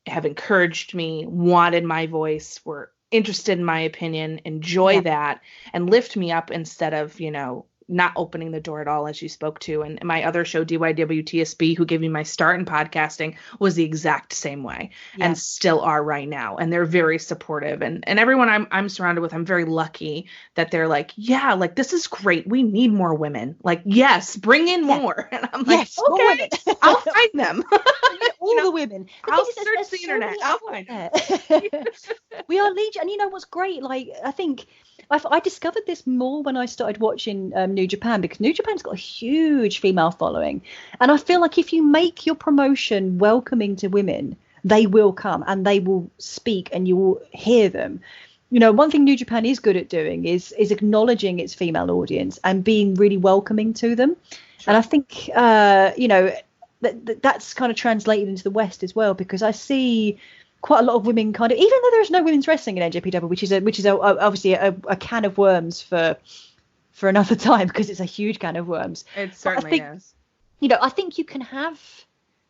have encouraged me, wanted my voice, were interested in my opinion, enjoy that, and lift me up instead of, not opening the door at all, as you spoke to. And my other show, DYWTSB, who gave me my start in podcasting, was the exact same way, and still are right now. And they're very supportive. And everyone I'm surrounded with, I'm very lucky that they're like, this is great. We need more women. Yes, bring in more. And I'm like, okay, I'll find them. All the women. I'll search the internet. I'll find them. We are legion. And what's great? I think I discovered this more when I started watching New Japan, because New Japan's got a huge female following. And I feel like if you make your promotion welcoming to women, they will come and they will speak and you will hear them. One thing New Japan is good at doing is acknowledging its female audience and being really welcoming to them. Sure. And I think, that's kind of translated into the West as well, because I see quite a lot of women even though there's no women's wrestling in NJPW, which is obviously a can of worms for another time, because it's a huge can of worms. It certainly is. I think you can have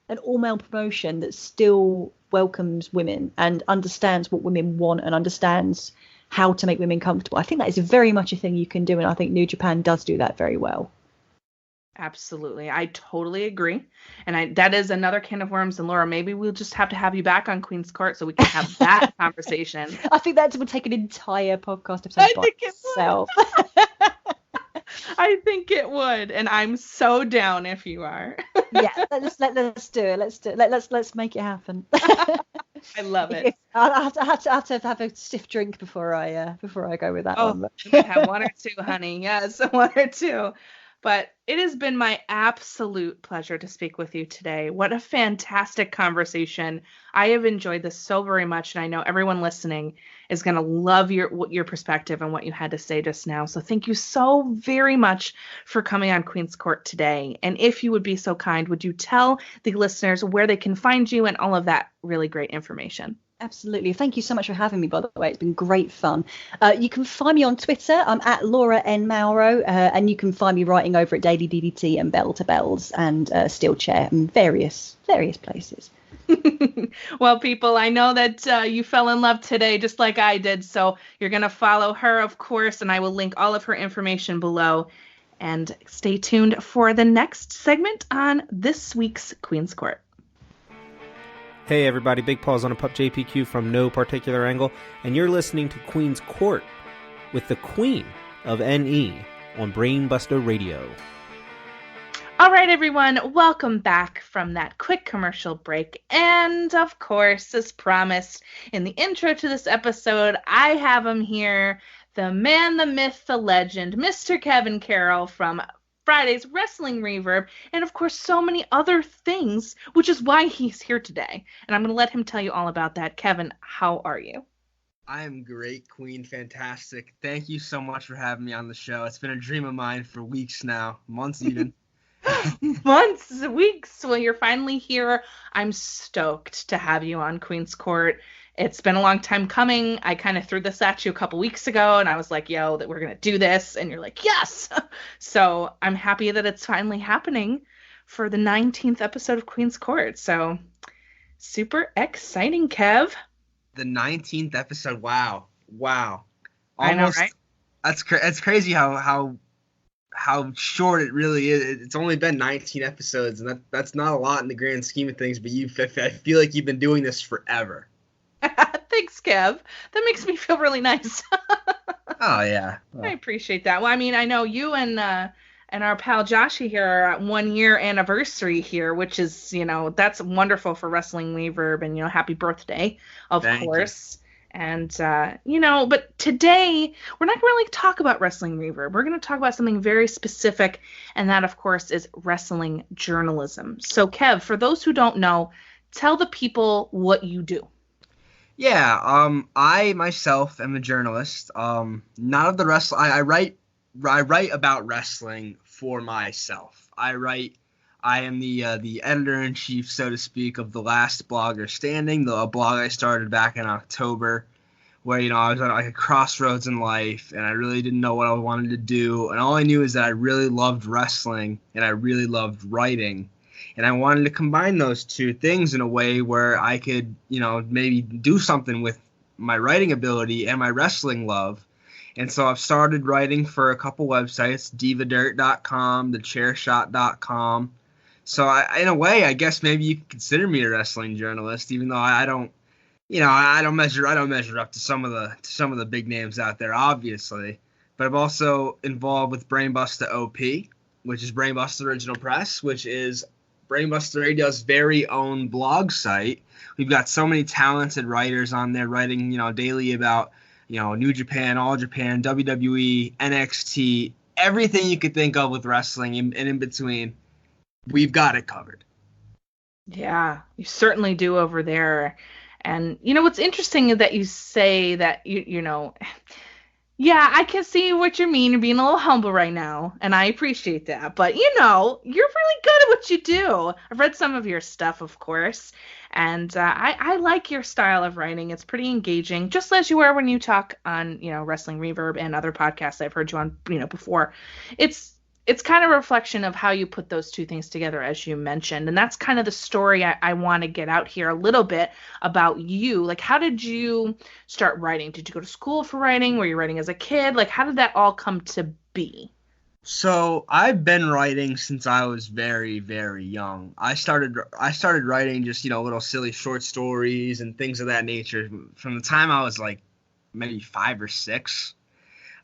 an all-male promotion that still welcomes women and understands what women want and understands how to make women comfortable. I think that is very much a thing you can do, and I think New Japan does do that very well. Absolutely. I totally agree. And that is another can of worms. And Laura, maybe we'll just have to have you back on Queen's Court so we can have that conversation. I think that would take an entire podcast episode by itself. I think it would. And I'm so down if you are. Yeah, let's do it. Let's make it happen. I love it. I have to have a stiff drink before I go with that one. Have one or two, honey. Yes, one or two. But it has been my absolute pleasure to speak with you today. What a fantastic conversation. I have enjoyed this so very much, and I know everyone listening is going to love your perspective and what you had to say just now. So thank you so very much for coming on Queen's Court today. And if you would be so kind, would you tell the listeners where they can find you and all of that really great information? Absolutely. Thank you so much for having me, by the way. It's been great fun. You can find me on Twitter. I'm at Laura N. Mauro, and you can find me writing over at Daily DDT and Bell to Bells and Steel Chair and various places. Well, people, I know that you fell in love today just like I did. So you're going to follow her, of course, and I will link all of her information below. And stay tuned for the next segment on this week's Queen's Court. Hey everybody, Big Paws on a Pup JPQ from No Particular Angle, and you're listening to Queen's Court with the Queen of NE on Brainbuster Radio. All right, everyone, welcome back from that quick commercial break. And of course, as promised in the intro to this episode, I have him here, the man, the myth, the legend, Mr. Kevin Carroll from Friday's Wrestling Reverb, and of course so many other things, which is why he's here today. And I'm going to let him tell you all about that. Kevin, how are you? I am great, Queen. Fantastic. Thank you so much for having me on the show. It's been a dream of mine for weeks now, months even. Months, weeks. Well, you're finally here. I'm stoked to have you on Queen's Court. It's been a long time coming. I kind of threw this at you a couple weeks ago, and I was like, yo, that we're going to do this. And you're like, yes. So I'm happy that it's finally happening for the 19th episode of Queen's Court. So super exciting, Kev. The 19th episode. Wow. Almost, I know, right? That's crazy how short it really is. It's only been 19 episodes, and that's not a lot in the grand scheme of things, but I feel like you've been doing this forever. Thanks, Kev. That makes me feel really nice. Oh, yeah. I appreciate that. Well, I mean, I know you and our pal Joshy here are at 1 year anniversary here, which is, that's wonderful for Wrestling Reverb, and, happy birthday, of course. You. And, but today we're not going to really talk about Wrestling Reverb. We're going to talk about something very specific, and that, of course, is wrestling journalism. So, Kev, for those who don't know, tell the people what you do. Yeah, I myself am a journalist. Not of the wrestling. I write about wrestling for myself. I am the editor-in-chief, so to speak, of The Last Blogger Standing, the blog I started back in October, where, I was at like a crossroads in life, and I really didn't know what I wanted to do, and all I knew is that I really loved wrestling, and I really loved writing, and I wanted to combine those two things in a way where I could, maybe do something with my writing ability and my wrestling love. And so I've started writing for a couple websites, divadirt.com, thechairshot.com. So in a way, I guess maybe you could consider me a wrestling journalist, even though I don't measure up to some of the big names out there, obviously. But I'm also involved with Brainbuster OP, which is Brainbuster Original Press, which is Brainbuster Radio's very own blog site. We've got so many talented writers on there writing, daily about, New Japan, All Japan, WWE, NXT, everything you could think of with wrestling and in between. We've got it covered. Yeah, you certainly do over there. And, what's interesting is that you say that, yeah, I can see what you mean. You're being a little humble right now, and I appreciate that. But, you're really good at what you do. I've read some of your stuff, of course, and I like your style of writing. It's pretty engaging, just as you are when you talk on, Wrestling Reverb and other podcasts I've heard you on, before. It's kind of a reflection of how you put those two things together, as you mentioned. And that's kind of the story I want to get out here a little bit about you. Like, how did you start writing? Did you go to school for writing? Were you writing as a kid? Like, how did that all come to be? So I've been writing since I was very, very young. I started writing just, little silly short stories and things of that nature from the time I was like maybe 5 or 6.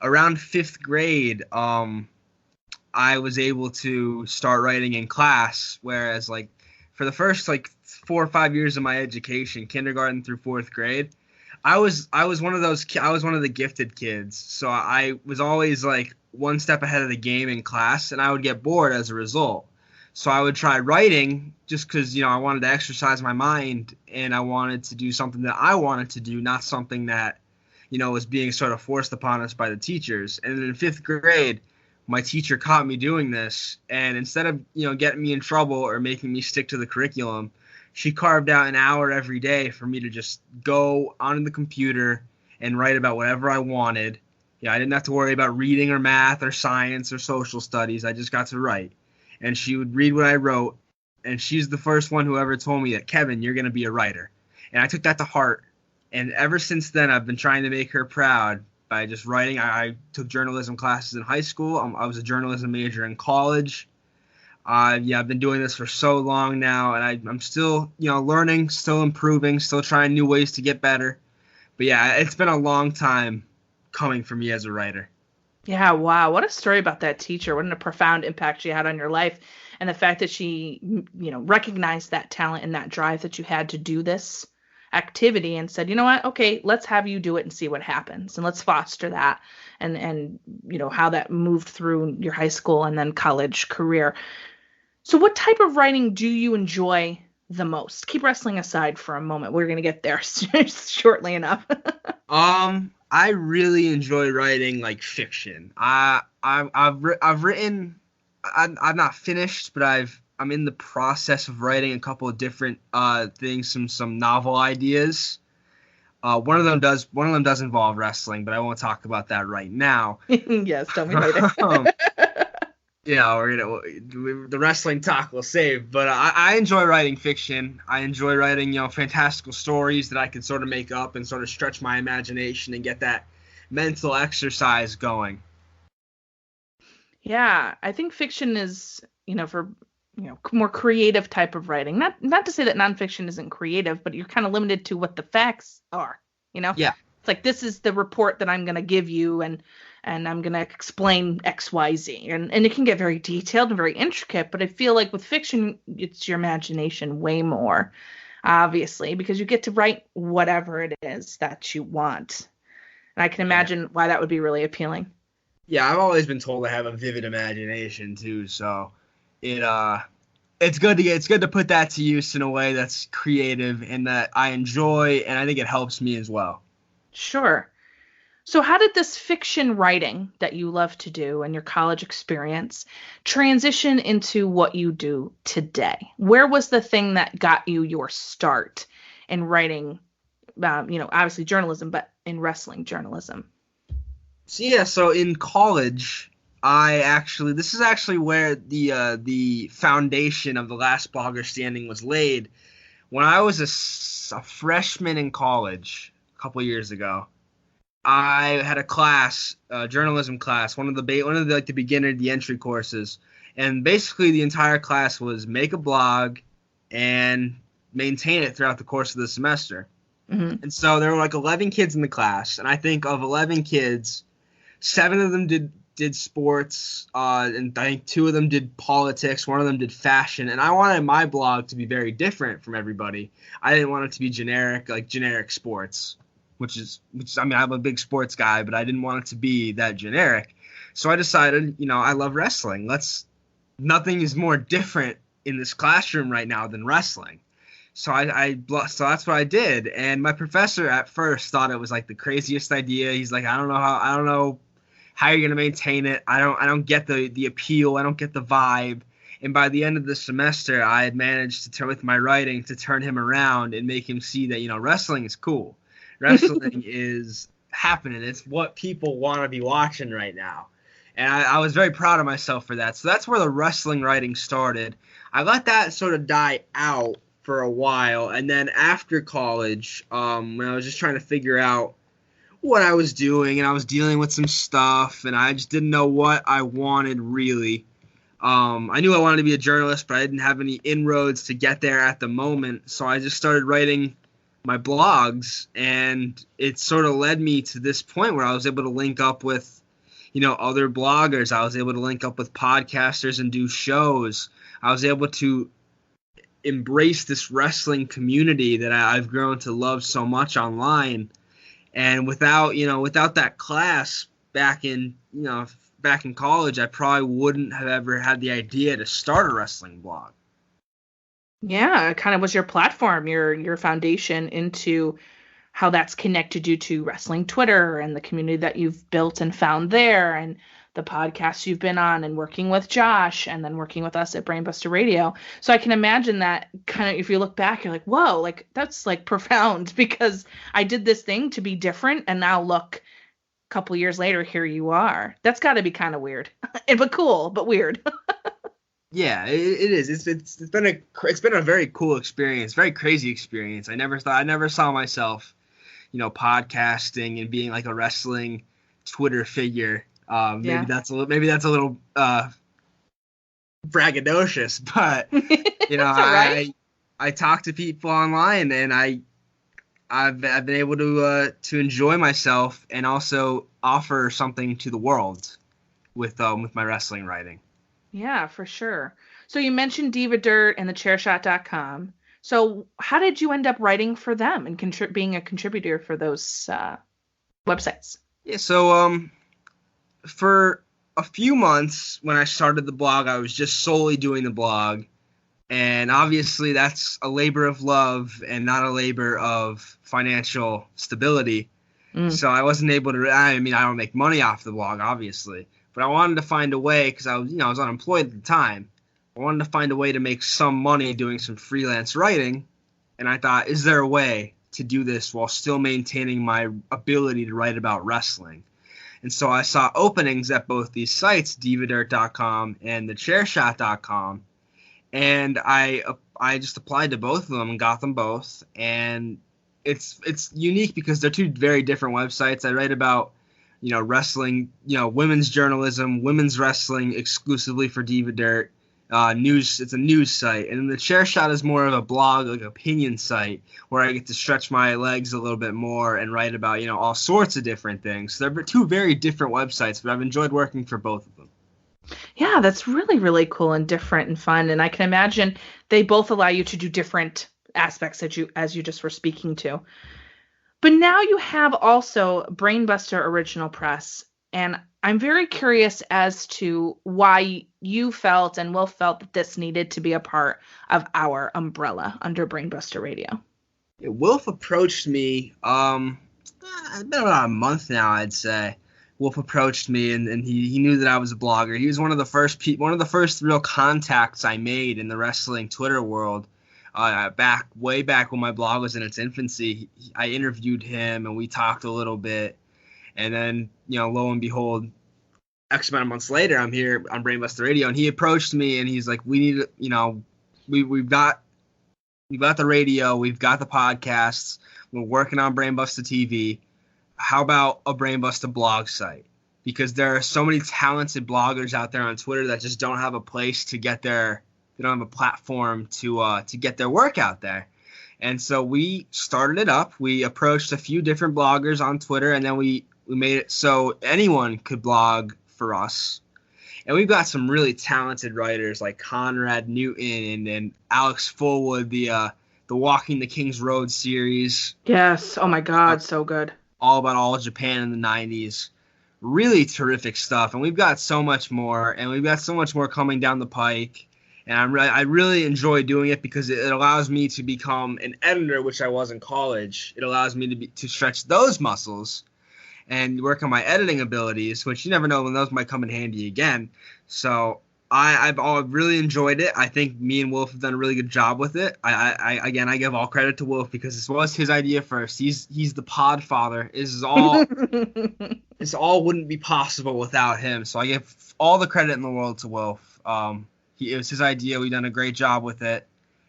Around 5th grade, I was able to start writing in class, whereas like for the first 4 or 5 years of my education, kindergarten through 4th grade, I was one of the gifted kids. So I was always like one step ahead of the game in class, and I would get bored as a result. So I would try writing just because, I wanted to exercise my mind, and I wanted to do something that I wanted to do, not something that, was being sort of forced upon us by the teachers. And in 5th grade, my teacher caught me doing this, and instead of, getting me in trouble or making me stick to the curriculum, she carved out an hour every day for me to just go onto the computer and write about whatever I wanted. I didn't have to worry about reading or math or science or social studies. I just got to write. And she would read what I wrote, and she's the first one who ever told me that, Kevin, you're going to be a writer. And I took that to heart. And ever since then, I've been trying to make her proud by just writing. I took journalism classes in high school. I was a journalism major in college. I've been doing this for so long now, and I'm still, learning, still improving, still trying new ways to get better. But yeah, it's been a long time coming for me as a writer. Yeah, wow. What a story about that teacher. What a profound impact she had on your life. And the fact that she, recognized that talent and that drive that you had to do this activity and said, you know what, okay, let's have you do it and see what happens, and let's foster that, and how that moved through your high school and then college career. So what type of writing do you enjoy the most? Keep wrestling aside for a moment. We're going to get there shortly enough. I really enjoy writing like fiction. I've written. I'm not finished, but I'm in the process of writing a couple of different things, some novel ideas. One of them does involve wrestling, but I won't talk about that right now. Yes, tell me later. The wrestling talk will save, but I enjoy writing fiction. I enjoy writing, fantastical stories that I can sort of make up and sort of stretch my imagination and get that mental exercise going. Yeah, I think fiction is, for more creative type of writing. Not to say that nonfiction isn't creative, but you're kind of limited to what the facts are. Yeah. It's like, this is the report that I'm going to give you, and I'm going to explain X, Y, Z. And it can get very detailed and very intricate, but I feel like with fiction, it's your imagination way more, obviously, because you get to write whatever it is that you want. And I can imagine why that would be really appealing. Yeah, I've always been told I have a vivid imagination too, so it's good to put that to use in a way that's creative and that I enjoy, and I think it helps me as well. Sure. So how did this fiction writing that you love to do and your college experience transition into what you do today? Where was the thing that got you your start in writing, obviously journalism, but in wrestling journalism? So in college, this is actually where the foundation of the Last Blogger Standing was laid. When I was a freshman in college a couple years ago, I had a class, journalism class, one of the beginner, the entry courses, and basically the entire class was make a blog and maintain it throughout the course of the semester. Mm-hmm. And so there were like 11 kids in the class, and I think of 11 kids, 7 of them did sports, and I think 2 of them did politics, 1 of them did fashion, and I wanted my blog to be very different from everybody. I didn't want it to be generic sports. Which I'm a big sports guy, but I didn't want it to be that generic. So I decided, I love wrestling. Nothing is more different in this classroom right now than wrestling. So so that's what I did. And my professor at first thought it was like the craziest idea. He's like, I don't know how you're gonna maintain it. I don't get the appeal. I don't get the vibe. And by the end of the semester, I had managed to with my writing to turn him around and make him see that wrestling is cool. Wrestling is happening. It's what people want to be watching right now. And I was very proud of myself for that. So that's where the wrestling writing started. I let that sort of die out for a while. And then after college, when I was just trying to figure out what I was doing, and I was dealing with some stuff, and I just didn't know what I wanted really. I knew I wanted to be a journalist, but I didn't have any inroads to get there at the moment. So I just started writing my blogs, and it sort of led me to this point where I was able to link up with, other bloggers. I was able to link up with podcasters and do shows. I was able to embrace this wrestling community that I've grown to love so much online. And without that class back in college, I probably wouldn't have ever had the idea to start a wrestling blog. Yeah, it kind of was your platform, your foundation into how that's connected you to wrestling Twitter and the community that you've built and found there, and the podcasts you've been on, and working with Josh, and then working with us at Brainbuster Radio. So I can imagine that kind of, if you look back, you're like, whoa, like that's like profound, because I did this thing to be different, and now look, a couple years later, here you are. That's got to be kind of weird, but cool, but weird. Yeah, it is. It's been a very cool experience, very crazy experience. I never saw myself, podcasting and being like a wrestling Twitter figure. Maybe that's a little braggadocious, but right. I talk to people online, and I've been able to enjoy myself and also offer something to the world with my wrestling writing. Yeah, for sure. So you mentioned Diva Dirt and thechairshot.com. So how did you end up writing for them and being a contributor for those websites? Yeah, so for a few months when I started the blog, I was just solely doing the blog. And obviously that's a labor of love and not a labor of financial stability. So I wasn't able to, I don't make money off the blog, obviously, but I wanted to find a way, because I was unemployed at the time. I wanted to find a way to make some money doing some freelance writing. And I thought, is there a way to do this while still maintaining my ability to write about wrestling? And so I saw openings at both these sites, divadirt.com and thechairshot.com. And I just applied to both of them and got them both. And it's unique because they're two very different websites. I write about, wrestling, women's journalism, women's wrestling exclusively for Diva Dirt. News. It's a news site. And then the Chairshot is more of a blog, like opinion site, where I get to stretch my legs a little bit more and write about, all sorts of different things. So they're two very different websites, but I've enjoyed working for both of them. Yeah, that's really, really cool and different and fun. And I can imagine they both allow you to do different aspects as you just were speaking to. But now you have also Brainbuster Original Press. And I'm very curious as to why you felt and Will felt that this needed to be a part of our umbrella under Brainbuster Radio. Yeah, Wolf approached me, it's been about a month now, I'd say. Wolf approached me, and he knew that I was a blogger. He was one of the first real contacts I made in the wrestling Twitter world. Way back when my blog was in its infancy, I interviewed him and we talked a little bit. And then, lo and behold, X amount of months later, I'm here on Brainbuster Radio, and he approached me and he's like, we need, we've got the radio, we've got the podcasts, we're working on Brainbuster TV. How about a Brainbuster blog site? Because there are so many talented bloggers out there on Twitter that just don't have a place to get they don't have a platform to get their work out there. And so we started it up. We approached a few different bloggers on Twitter, and then we made it so anyone could blog for us. And we've got some really talented writers like Conrad Newton and Alex Fullwood, the Walking the King's Road series. Yes. Oh my God, so good. All about all Japan in the 90s. Really terrific stuff. And we've got so much more. And we've got so much more coming down the pike. And I really enjoy doing it because it allows me to become an editor, which I was in college. It allows me to stretch those muscles and work on my editing abilities, which you never know when those might come in handy again. So I've really enjoyed it. I think me and Wolf have done a really good job with it. I give all credit to Wolf because this was his idea first. He's the pod father. This all wouldn't be possible without him. So I give all the credit in the world to Wolf. It was his idea. We've done a great job with it,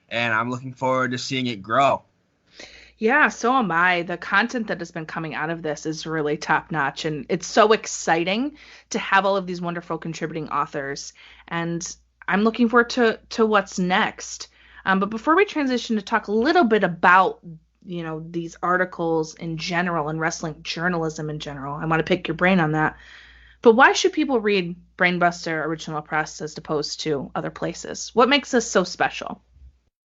and I'm looking forward to seeing it grow. Yeah, so am I. The content that has been coming out of this is really top notch, and it's so exciting to have all of these wonderful contributing authors. And I'm looking forward to what's next. But before we transition to talk a little bit about, these articles in general and wrestling journalism in general, I want to pick your brain on that. But why should people read Brainbuster Original Press as opposed to other places? What makes us so special?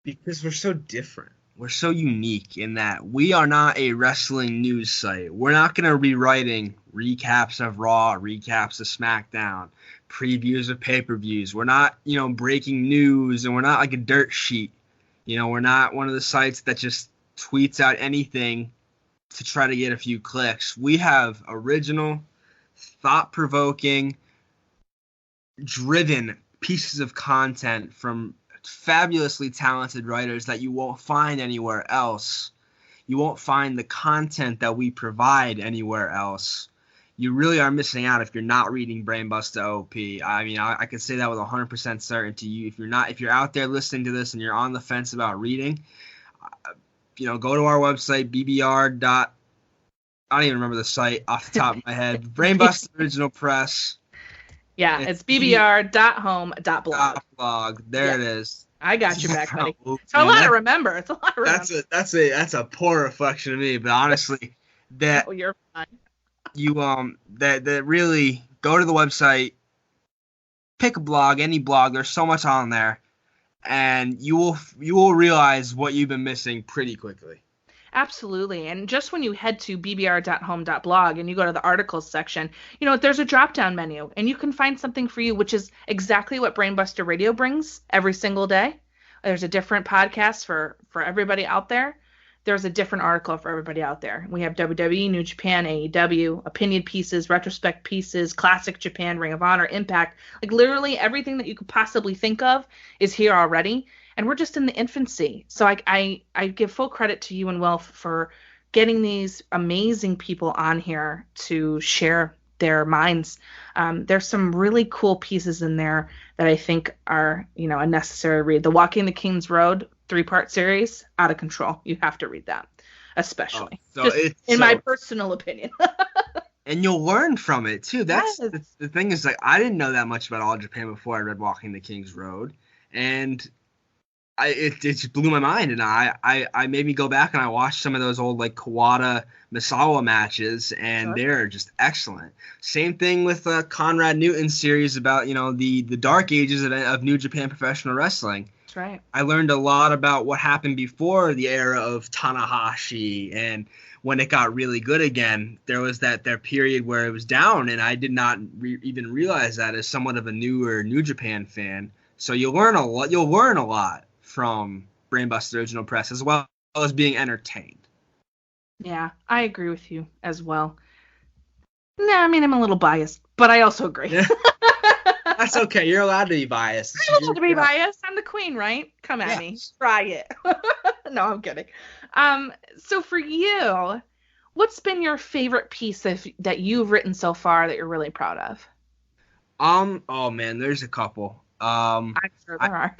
Because we're so different. We're so unique in that we are not a wrestling news site. We're not going to be writing recaps of Raw, recaps of SmackDown, previews of pay-per-views. We're not, breaking news, and we're not like a dirt sheet. We're not one of the sites that just tweets out anything to try to get a few clicks. We have original, thought-provoking, driven pieces of content from fabulously talented writers that you won't find anywhere else. You won't find the content that we provide anywhere else. You really are missing out if you're not reading Brainbuster OP. I can say that with 100% certainty. If you're out there listening to this and you're on the fence about reading, go to our website, bbr. I don't even remember the site off the top of my head. Brainbuster Original Press. Yeah, it's bbr.home.blog. There it is. I got you back, buddy. It's a lot to remember. That's a poor reflection of me, but honestly, that you're fine. That really go to the website, pick a blog, any blog. There's so much on there. and you will realize what you've been missing pretty quickly. Absolutely. And just when you head to bbr.home.blog and you go to the articles section, there's a drop-down menu and you can find something for you, which is exactly what Brainbuster Radio brings every single day. There's a different podcast for everybody out there. There's a different article for everybody out there. We have WWE, New Japan, AEW, opinion pieces, retrospect pieces, classic Japan, Ring of Honor, Impact. Like literally everything that you could possibly think of is here already. And we're just in the infancy. So I give full credit to you and Will for getting these amazing people on here to share their minds. There's some really cool pieces in there that I think are, a necessary read. The Walking the King's Road 3-part series, out of control. You have to read that, especially. My personal opinion. And you'll learn from it too. That's the thing is, like, I didn't know that much about All Japan before I read Walking the King's Road, and it just blew my mind, and I made me go back and I watched some of those old like Kawada Misawa matches, and they're just excellent. Same thing with Conrad Newton's series about the dark ages of New Japan Professional Wrestling. That's right. I learned a lot about what happened before the era of Tanahashi, and when it got really good again, there was their period where it was down, and I did not even realize that as somewhat of a newer New Japan fan. So you'll learn a lot. You'll learn a lot from Brainbuster Original Press, as well as being entertained. Yeah, I agree with you as well. Nah, I mean, I'm a little biased, but I also agree. Yeah. That's okay. You're allowed to be biased. I'm allowed to be biased. I'm the queen, right? Come at me. Try it. No, I'm kidding. So for you, what's been your favorite piece that you've written so far that you're really proud of? Oh man, there's a couple. I'm sure there are.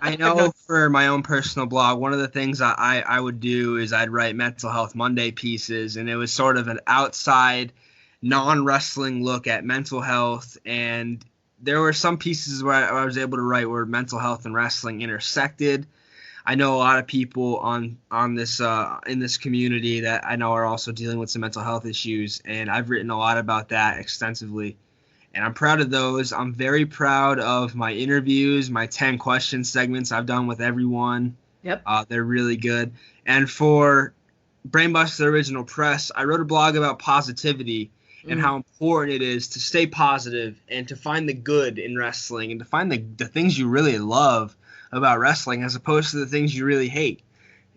I know for my own personal blog, one of the things I would do is I'd write Mental Health Monday pieces, and it was sort of an outside, non-wrestling look at mental health, and there were some pieces where I was able to write where mental health and wrestling intersected. I know a lot of people on this in this community that I know are also dealing with some mental health issues, and I've written a lot about that extensively. And I'm proud of those. I'm very proud of my interviews, my 10 question segments I've done with everyone. Yep. They're really good. And for Brainbuster Original Press, I wrote a blog about positivity and how important it is to stay positive and to find the good in wrestling and to find the things you really love about wrestling as opposed to the things you really hate.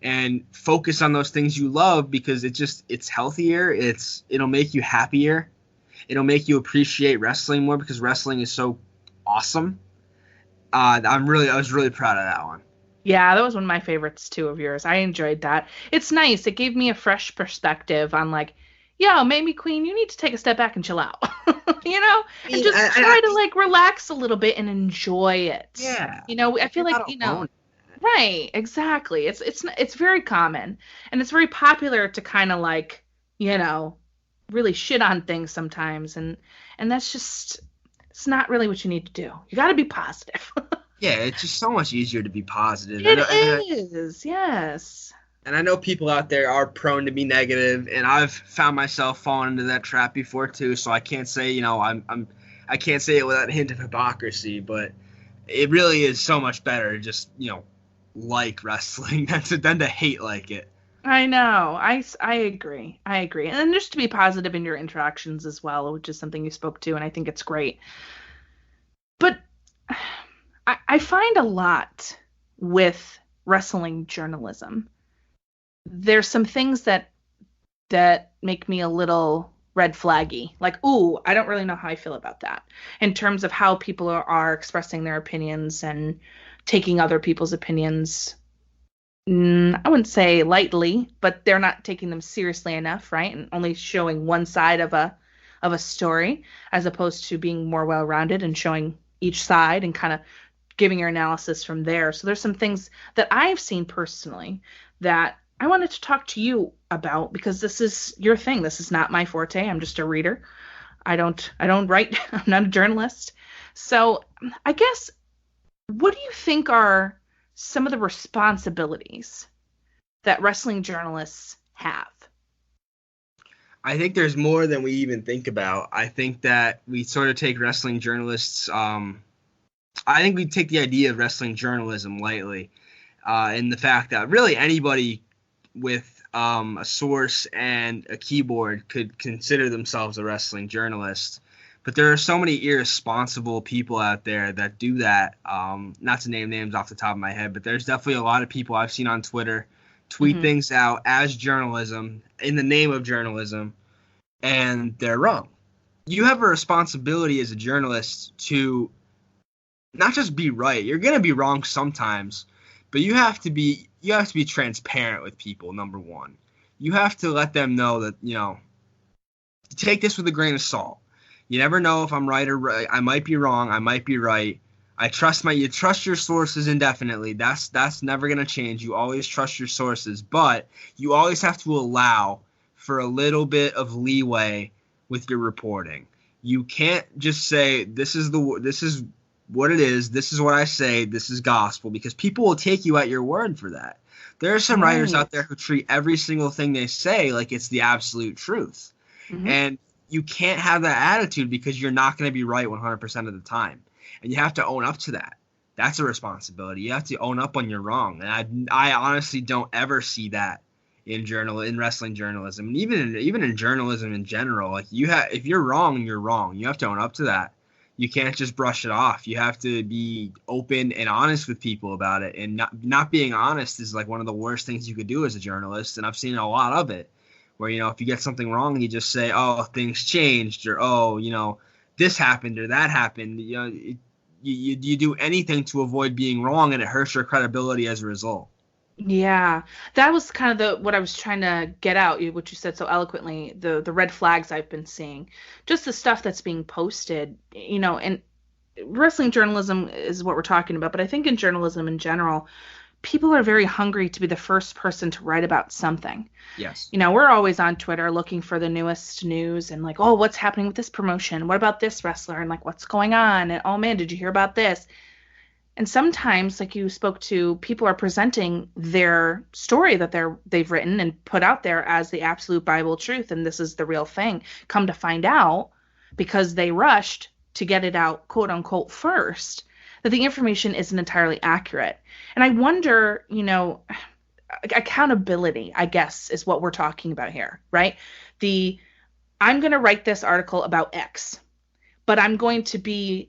And focus on those things you love because it's healthier. It'll make you happier. It'll make you appreciate wrestling more because wrestling is so awesome. I was really proud of that one. Yeah, that was one of my favorites too of yours. I enjoyed that. It's nice. It gave me a fresh perspective on like, maybe Queen, you need to take a step back and chill out. And just try to relax a little bit and enjoy it. Yeah. I feel like, right, exactly. It's very common, and it's very popular to kind of really shit on things sometimes, and that's just, it's not really what you need to do. You got to be positive. Yeah, it's just so much easier to be positive. It is, yes. And I know people out there are prone to be negative, and I've found myself falling into that trap before too. So I can't say, I can't say it without a hint of hypocrisy, but it really is so much better to just, like wrestling than to hate like it. I know. I agree. And then just to be positive in your interactions as well, which is something you spoke to, and I think it's great. But I find a lot with wrestling journalism. There's some things that make me a little red flaggy. Like, ooh, I don't really know how I feel about that. In terms of how people are expressing their opinions and taking other people's opinions, I wouldn't say lightly, but they're not taking them seriously enough, right? And only showing one side of a story as opposed to being more well-rounded and showing each side and kind of giving your analysis from there. So there's some things that I've seen personally that I wanted to talk to you about because this is your thing. This is not my forte. I'm just a reader. I don't write. I'm not a journalist. So I guess, what do you think are some of the responsibilities that wrestling journalists have? I think there's more than we even think about. I think that we sort of take wrestling journalists I think we take the idea of wrestling journalism lightly, in the fact that really anybody with a source and a keyboard could consider themselves a wrestling journalist. But there are so many irresponsible people out there that do that. Not to name names off the top of my head, but there's definitely a lot of people I've seen on Twitter tweet things out as journalism, in the name of journalism, and they're wrong. You have a responsibility as a journalist to not just be right. You're going to be wrong sometimes, but you have to be transparent with people, number one. You have to let them know that, take this with a grain of salt. You never know if I'm right or right. I might be wrong. I might be right. You trust your sources indefinitely. That's never going to change. You always trust your sources, but you always have to allow for a little bit of leeway with your reporting. You can't just say, this is what it is. This is what I say. This is gospel, because people will take you at your word for that. There are some writers out there who treat every single thing they say like it's the absolute truth. And you can't have that attitude, because you're not going to be right 100% of the time. And you have to own up to that. That's a responsibility. You have to own up when you're wrong. And I honestly don't ever see that in wrestling journalism, and even in journalism in general. Like, if you're wrong, you're wrong. You have to own up to that. You can't just brush it off. You have to be open and honest with people about it. And not being honest is like one of the worst things you could do as a journalist. And I've seen a lot of it, where, if you get something wrong, you just say, oh, things changed, or, oh, this happened or that happened. You do anything to avoid being wrong, and it hurts your credibility as a result. Yeah, that was kind of what I was trying to get out, what you said so eloquently, the red flags I've been seeing, just the stuff that's being posted, and wrestling journalism is what we're talking about. But I think in journalism in general, people are very hungry to be the first person to write about something. Yes. We're always on Twitter looking for the newest news and like, oh, what's happening with this promotion? What about this wrestler? And like, what's going on? And oh man, did you hear about this? And sometimes, like you spoke to, people are presenting their story that they've written and put out there as the absolute Bible truth, and this is the real thing. Come to find out, because they rushed to get it out, quote unquote, first, that the information isn't entirely accurate. And I wonder, accountability, I guess, is what we're talking about here, right? I'm going to write this article about X, but I'm going to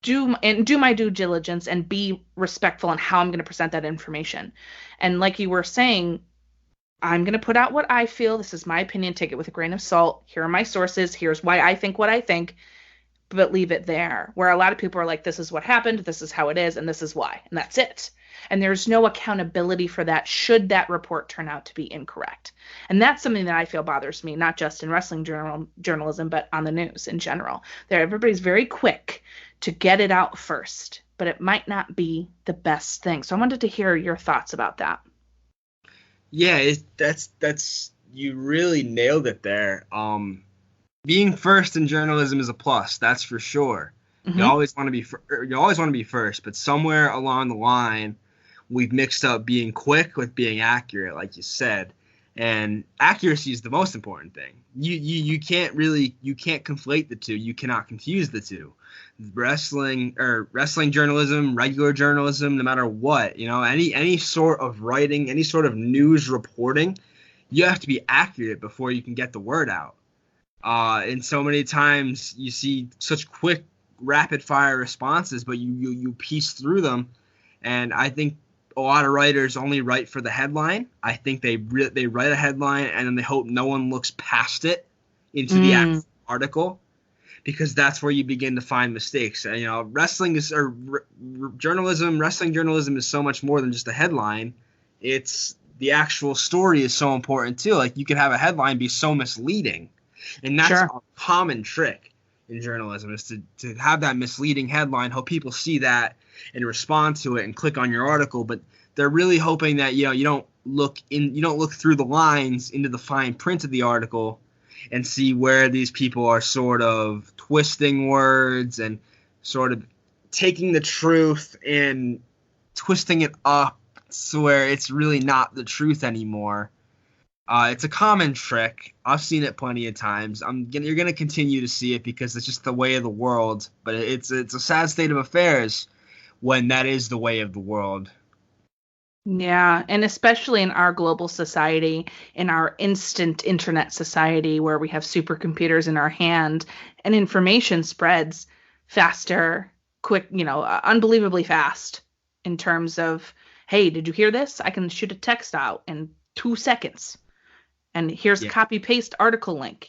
do my due diligence and be respectful in how I'm going to present that information. And like you were saying, I'm going to put out what I feel. This is my opinion. Take it with a grain of salt. Here are my sources. Here's why I think what I think, but leave it there. Where a lot of people are like, this is what happened, this is how it is, and this is why. And that's it. And there's no accountability for that should that report turn out to be incorrect. And that's something that I feel bothers me, not just in wrestling journalism, but on the news in general. Everybody's very quick to get it out first, but it might not be the best thing. So I wanted to hear your thoughts about that. Yeah, that's you really nailed it there. Being first in journalism is a plus, that's for sure. You always want to be first, but somewhere along the line, we've mixed up being quick with being accurate, like you said. And accuracy is the most important thing. You can't conflate the two. You cannot confuse the two. Wrestling journalism, regular journalism, no matter what, any sort of writing, any sort of news reporting, you have to be accurate before you can get the word out. And so many times you see such quick, rapid fire responses, but you piece through them. And I think a lot of writers only write for the headline. I think they write a headline and then they hope no one looks past it into the actual article, because that's where you begin to find mistakes. And, wrestling journalism is so much more than just a headline. It's the actual story is so important too. Like, you could have a headline be so misleading, and that's a common trick in journalism, is to have that misleading headline, hope people see that and respond to it and click on your article, but they're really hoping that you don't look through the lines into the fine print of the article and see where these people are sort of twisting words and sort of taking the truth and twisting it up to where it's really not the truth anymore. It's a common trick. I've seen it plenty of times. You're going to continue to see it because it's just the way of the world. But it's a sad state of affairs when that is the way of the world. Yeah, and especially in our global society, in our instant internet society where we have supercomputers in our hand and information spreads faster, quick, unbelievably fast in terms of, hey, did you hear this? I can shoot a text out in 2 seconds. And here's a copy paste article link,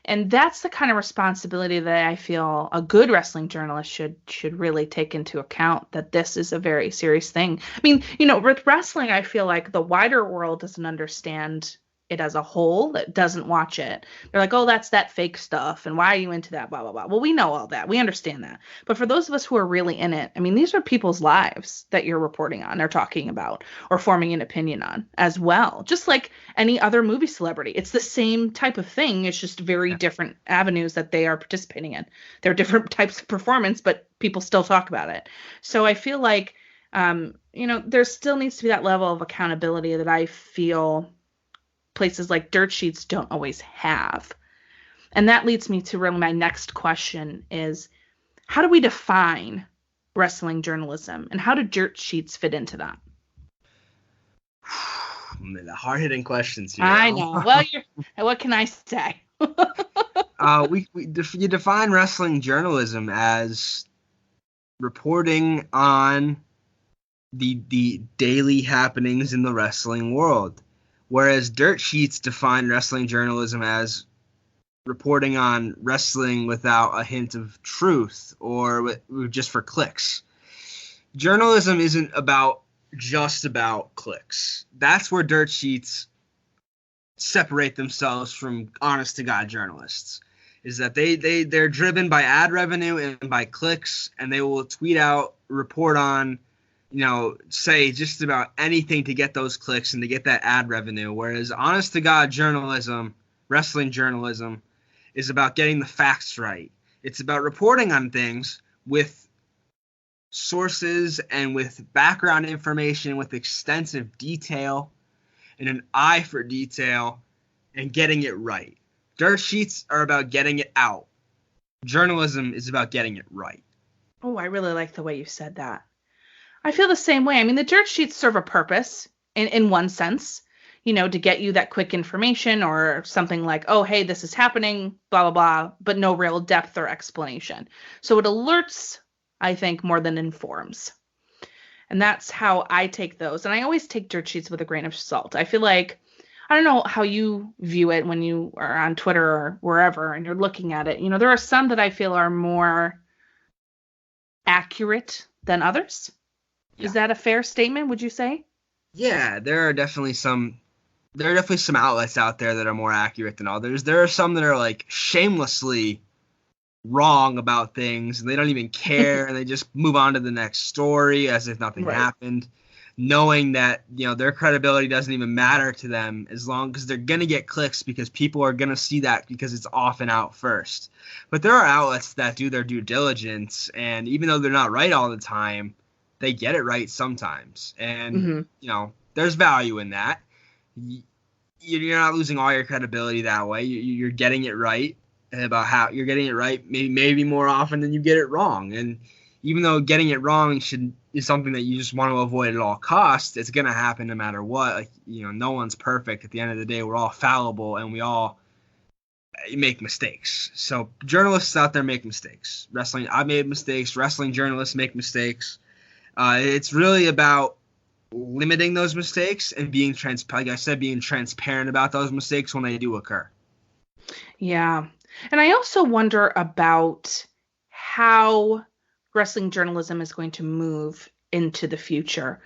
And that's the kind of responsibility that I feel a good wrestling journalist should really take into account, that this is a very serious thing. I mean, with wrestling, I feel like the wider world doesn't understand it as a whole, that doesn't watch it. They're like, oh, that's that fake stuff. And why are you into that? Blah, blah, blah. Well, we know all that. We understand that. But for those of us who are really in it, I mean, these are people's lives that you're reporting on or talking about or forming an opinion on as well. Just like any other movie celebrity. It's the same type of thing. It's just very different avenues that they are participating in. They're different types of performance, but people still talk about it. So I feel like, there still needs to be that level of accountability that I feel places like dirt sheets don't always have. And that leads me to really my next question is, how do we define wrestling journalism, and how do dirt sheets fit into that? The hard-hitting questions here. I know. Well, what can I say? You define wrestling journalism as reporting on the daily happenings in the wrestling world. Whereas dirt sheets define wrestling journalism as reporting on wrestling without a hint of truth or just for clicks. Journalism isn't just about clicks. That's where dirt sheets separate themselves from honest to God journalists, is that they're driven by ad revenue and by clicks, and they will tweet out, report on, say just about anything to get those clicks and to get that ad revenue. Whereas honest to God journalism, wrestling journalism, is about getting the facts right. It's about reporting on things with sources and with background information, with extensive detail and an eye for detail, and getting it right. Dirt sheets are about getting it out. Journalism is about getting it right. Oh, I really like the way you said that. I feel the same way. I mean, the dirt sheets serve a purpose in one sense, to get you that quick information or something like, oh, hey, this is happening, blah, blah, blah, but no real depth or explanation. So it alerts, I think, more than informs. And that's how I take those. And I always take dirt sheets with a grain of salt. I feel like, I don't know how you view it when you are on Twitter or wherever and you're looking at it. There are some that I feel are more accurate than others. Yeah. Is that a fair statement, would you say? Yeah, there are definitely some outlets out there that are more accurate than others. There are some that are like shamelessly wrong about things and they don't even care and they just move on to the next story as if nothing happened, knowing that their credibility doesn't even matter to them as long as they're gonna get clicks because people are gonna see that because it's often out first. But there are outlets that do their due diligence, and even though they're not right all the time, they get it right sometimes. And there's value in that. You're not losing all your credibility that way. You're getting it right about how you're getting it right, maybe more often than you get it wrong. And even though getting it wrong is something that you just want to avoid at all costs, it's going to happen no matter what. Like, no one's perfect. At the end of the day, we're all fallible and we all make mistakes. So journalists out there make mistakes. I've made mistakes. Wrestling journalists make mistakes. It's really about limiting those mistakes and being transparent about those mistakes when they do occur. Yeah. And I also wonder about how wrestling journalism is going to move into the future.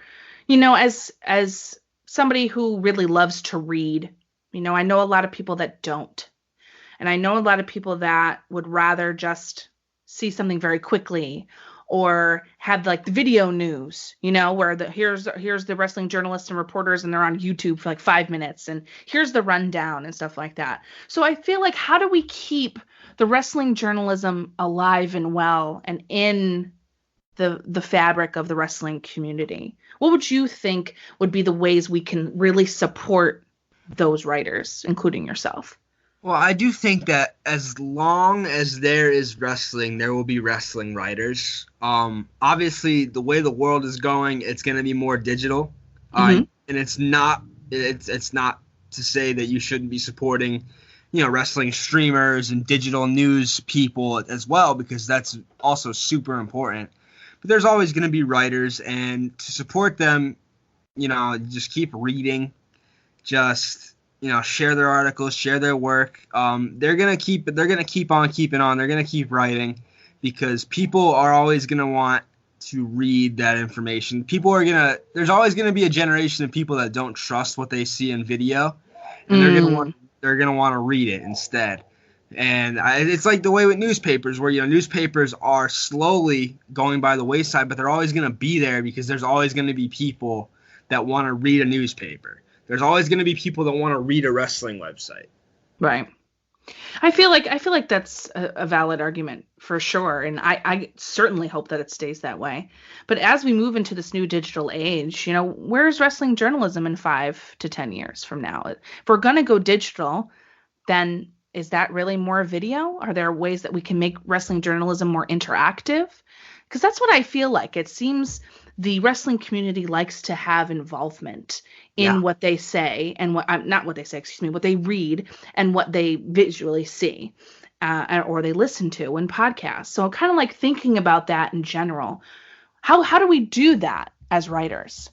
As somebody who really loves to read, I know a lot of people that don't. And I know a lot of people that would rather just see something very quickly or have like the video news, where here's the wrestling journalists and reporters and they're on YouTube for like 5 minutes and here's the rundown and stuff like that. So I feel like, how do we keep the wrestling journalism alive and well and in the fabric of the wrestling community? What would you think would be the ways we can really support those writers, including yourself? Well, I do think that as long as there is wrestling, there will be wrestling writers. Obviously, the way the world is going, it's going to be more digital, and it's not to say that you shouldn't be supporting, wrestling streamers and digital news people as well, because that's also super important. But there's always going to be writers, and to support them, just keep reading, just share their articles, share their work. They're gonna keep on keeping on. They're gonna keep writing because people are always gonna want to read that information. There's always gonna be a generation of people that don't trust what they see in video, and they're gonna want to read it instead. And it's like the way with newspapers, where newspapers are slowly going by the wayside, but they're always gonna be there because there's always gonna be people that want to read a newspaper. There's always going to be people that want to read a wrestling website. Right. I feel like that's a valid argument for sure, and I certainly hope that it stays that way. But as we move into this new digital age, where's wrestling journalism in 5 to 10 years from now? If we're going to go digital, then is that really more video? Are there ways that we can make wrestling journalism more interactive? Because that's what I feel like. It seems the wrestling community likes to have involvement in what they say and what they read and what they visually see or they listen to in podcasts. So I'm kind of like thinking about that in general. How do we do that as writers?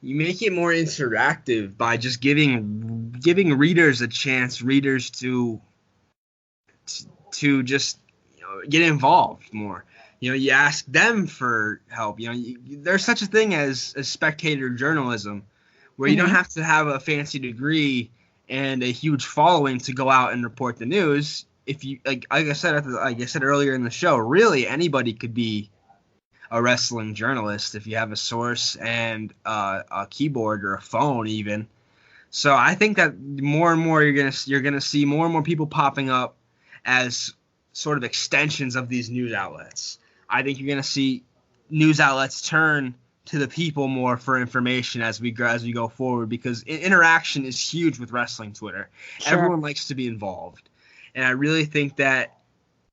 You make it more interactive by just giving readers a chance, readers to just get involved more. You ask them for help. There's such a thing as spectator journalism, where you don't have to have a fancy degree and a huge following to go out and report the news. If you like I said earlier in the show, really anybody could be a wrestling journalist if you have a source and a keyboard or a phone even. So I think that more and more you're gonna see more and more people popping up as sort of extensions of these news outlets. I think you're going to see news outlets turn to the people more for information as we go forward, because interaction is huge with wrestling Twitter. Sure. Everyone likes to be involved. And I really think that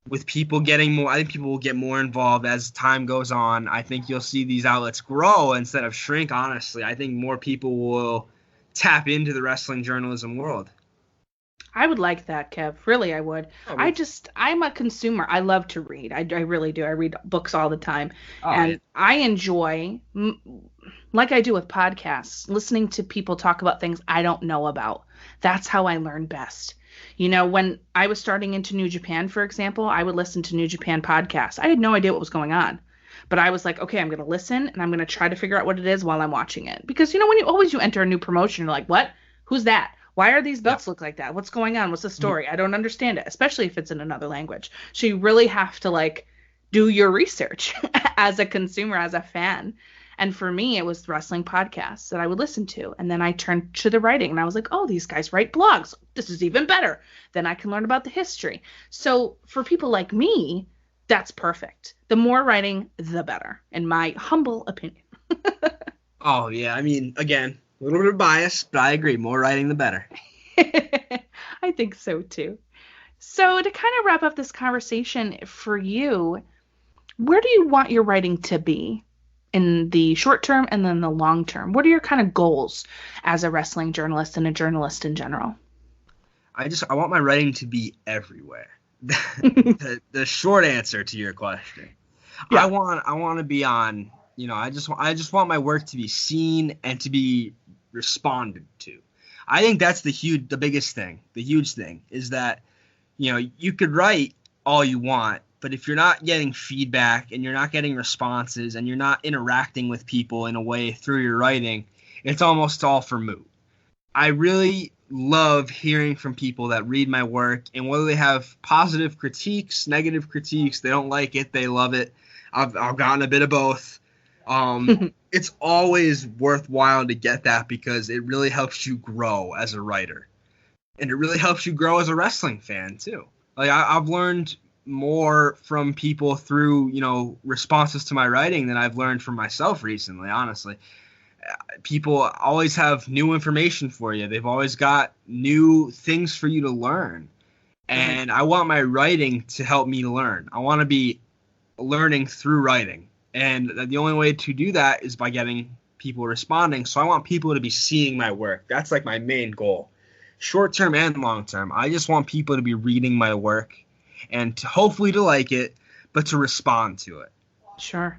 with people getting more, I think people will get more involved as time goes on. I think you'll see these outlets grow instead of shrink, honestly. I think more people will tap into the wrestling journalism world. I would like that, Kev. Really, I would. I'm a consumer. I love to read. I really do. I read books all the time. And I enjoy, like I do with podcasts, listening to people talk about things I don't know about. That's how I learn best. When I was starting into New Japan, for example, I would listen to New Japan podcasts. I had no idea what was going on. But I was like, okay, I'm going to listen, and I'm going to try to figure out what it is while I'm watching it. Because, when you enter a new promotion, you're like, what? Who's that? Why are these belts look like that? What's going on? What's the story? I don't understand it, especially if it's in another language. So you really have to do your research as a consumer, as a fan. And for me, it was wrestling podcasts that I would listen to. And then I turned to the writing and I was like, oh, these guys write blogs. This is even better. Then I can learn about the history. So for people like me, that's perfect. The more writing, the better, in my humble opinion. Oh, yeah. I mean, again, a little bit of bias, but I agree. More writing, the better. I think so, too. So to kind of wrap up this conversation for you, where do you want your writing to be in the short term and then the long term? What are your kind of goals as a wrestling journalist and a journalist in general? I want my writing to be everywhere. The short answer to your question. Yeah. I want to be on, I just want my work to be seen and to be responded to. I think that's the biggest thing. The huge thing is that, you could write all you want, but if you're not getting feedback and you're not getting responses and you're not interacting with people in a way through your writing, it's almost all for moot. I really love hearing from people that read my work, and whether they have positive critiques, negative critiques, they don't like it, they love it. I've gotten a bit of both. It's always worthwhile to get that because it really helps you grow as a writer. And it really helps you grow as a wrestling fan, too. I've learned more from people through, responses to my writing than I've learned from myself recently, honestly. people always have new information for you. They've always got new things for you to learn. And I want my writing to help me learn. I want to be learning through writing. And the only way to do that is by getting people responding. So I want people to be seeing my work. That's like my main goal, short term and long term. I just want people to be reading my work and hopefully to like it, but to respond to it. Sure.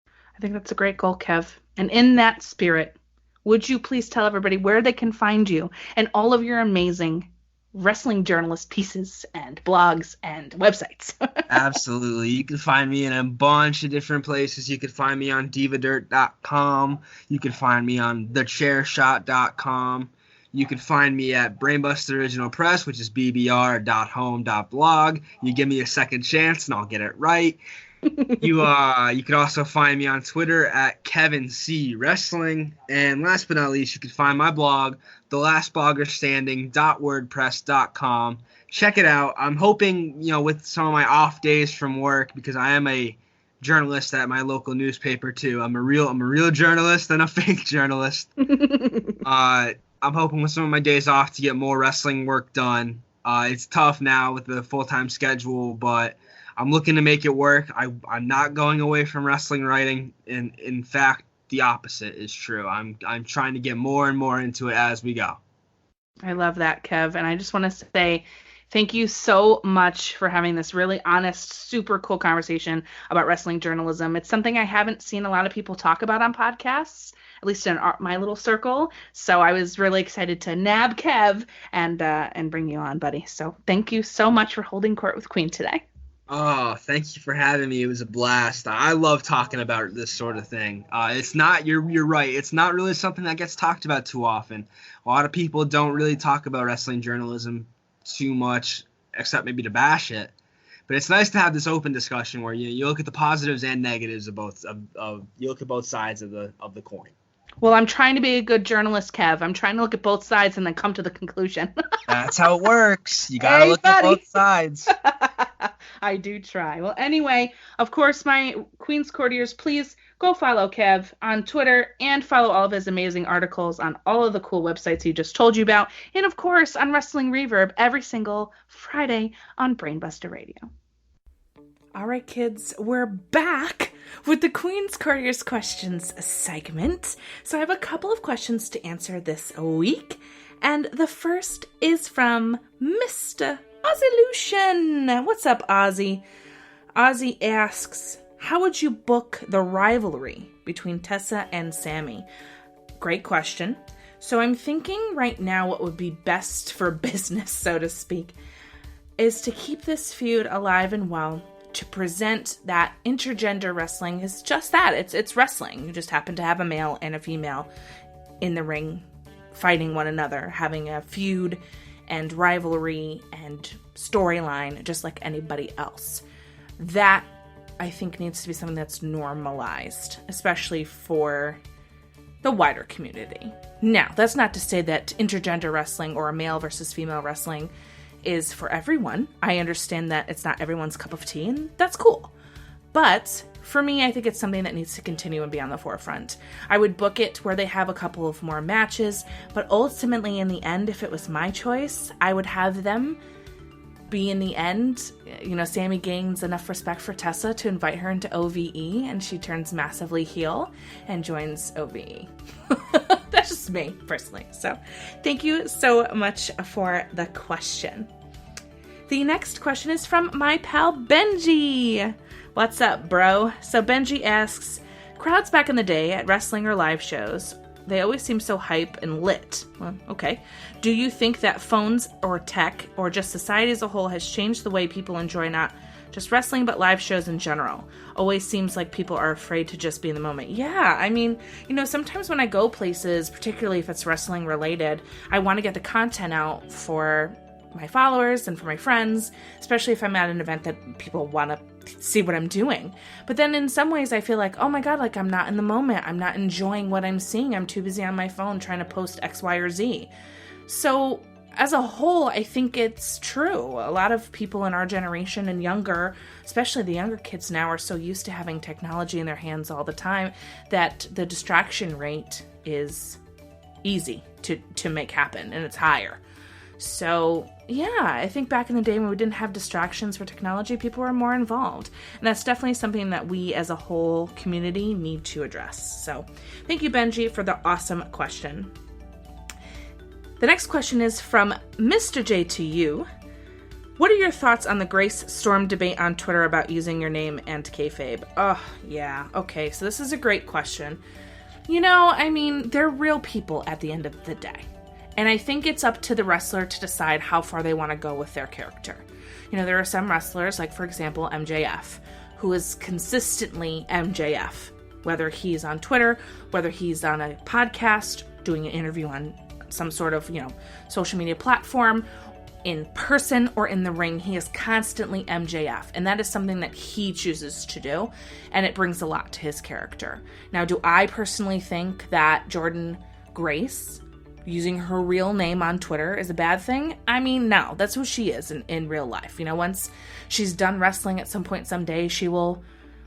I think that's a great goal, Kev. And in that spirit, would you please tell everybody where they can find you and all of your amazing wrestling journalist pieces and blogs and websites? Absolutely. You can find me in a bunch of different places. You can find me on divadirt.com. You can find me on thechairshot.com. You can find me at Brainbuster Original Press, which is bbr.home.blog. You give me a second chance and I'll get it right. You can also find me on Twitter at Kevin C Wrestling. And last but not least, you can find my blog, thelastbloggerstanding.wordpress.com. Check it out. I'm hoping, with some of my off days from work, because I am a journalist at my local newspaper too. I'm a real journalist and a fake journalist. I'm hoping with some of my days off to get more wrestling work done. It's tough now with the full-time schedule, but I'm looking to make it work. I'm not going away from wrestling writing. And in fact, the opposite is true. I'm trying to get more and more into it as we go. I love that, Kev. And I just want to say thank you so much for having this really honest, super cool conversation about wrestling journalism. It's something I haven't seen a lot of people talk about on podcasts, at least in my little circle. So I was really excited to nab Kev and bring you on, buddy. So thank you so much for holding court with Queen today. Oh, thank you for having me. It was a blast. I love talking about this sort of thing. It's not, you're right. It's not really something that gets talked about too often. A lot of people don't really talk about wrestling journalism too much, except maybe to bash it. But it's nice to have this open discussion where you look at the positives and negatives of both. You look at both sides of the coin. Well, I'm trying to be a good journalist, Kev. I'm trying to look at both sides and then come to the conclusion. That's how it works. You gotta look at both sides. I do try. Well, anyway, of course, my Queen's Courtiers, please go follow Kev on Twitter and follow all of his amazing articles on all of the cool websites he just told you about. And, of course, on Wrestling Reverb every single Friday on Brainbuster Radio. All right, kids, we're back with the Queen's Courtiers Questions segment. So I have a couple of questions to answer this week. And the first is from Mr. Ozzy. What's up, Ozzy? Ozzy asks, how would you book the rivalry between Tessa and Sammy? Great question. So I'm thinking right now what would be best for business, so to speak, is to keep this feud alive and well, to present that intergender wrestling is just that. It's wrestling. You just happen to have a male and a female in the ring fighting one another, having a feud and rivalry and storyline just like anybody else. That, I think, needs to be something that's normalized, especially for the wider community. Now, that's not to say that intergender wrestling or male versus female wrestling is for everyone. I understand that it's not everyone's cup of tea, and that's cool. But for me, I think it's something that needs to continue and be on the forefront. I would book it where they have a couple of more matches, but ultimately in the end, if it was my choice, I would have them be in the end. Sammy gains enough respect for Tessa to invite her into OVE, and she turns massively heel and joins OVE. That's just me, personally. So thank you so much for the question. The next question is from my pal Benji. What's up, bro? So Benji asks, crowds back in the day at wrestling or live shows, they always seem so hype and lit. Well, okay. Do you think that phones or tech or just society as a whole has changed the way people enjoy not just wrestling but live shows in general? Always seems like people are afraid to just be in the moment. Yeah, I mean, sometimes when I go places, particularly if it's wrestling related, I want to get the content out for my followers and for my friends, especially if I'm at an event that people want to see what I'm doing. But then in some ways I feel like, oh my god, like I'm not in the moment. I'm not enjoying what I'm seeing. I'm too busy on my phone trying to post X, Y, or Z. So as a whole, I think it's true. A lot of people in our generation and younger, especially the younger kids now, are so used to having technology in their hands all the time that the distraction rate is easy to make happen, and it's higher. So, yeah, I think back in the day when we didn't have distractions for technology, people were more involved. And that's definitely something that we as a whole community need to address. So, thank you, Benji, for the awesome question. The next question is from Mr. J to you. What are your thoughts on the Grace Storm debate on Twitter about using your name and kayfabe? Oh, yeah. Okay, so this is a great question. You know, I mean, they're real people at the end of the day. And I think it's up to the wrestler to decide how far they want to go with their character. You know, there are some wrestlers, like, for example, MJF, who is consistently MJF. Whether he's on Twitter, whether he's on a podcast, doing an interview on some sort of, social media platform, in person or in the ring, he is constantly MJF. And that is something that he chooses to do. And it brings a lot to his character. Now, do I personally think that Jordynne Grace using her real name on Twitter is a bad thing? I mean, no, that's who she is in real life. Once she's done wrestling at some point someday, she will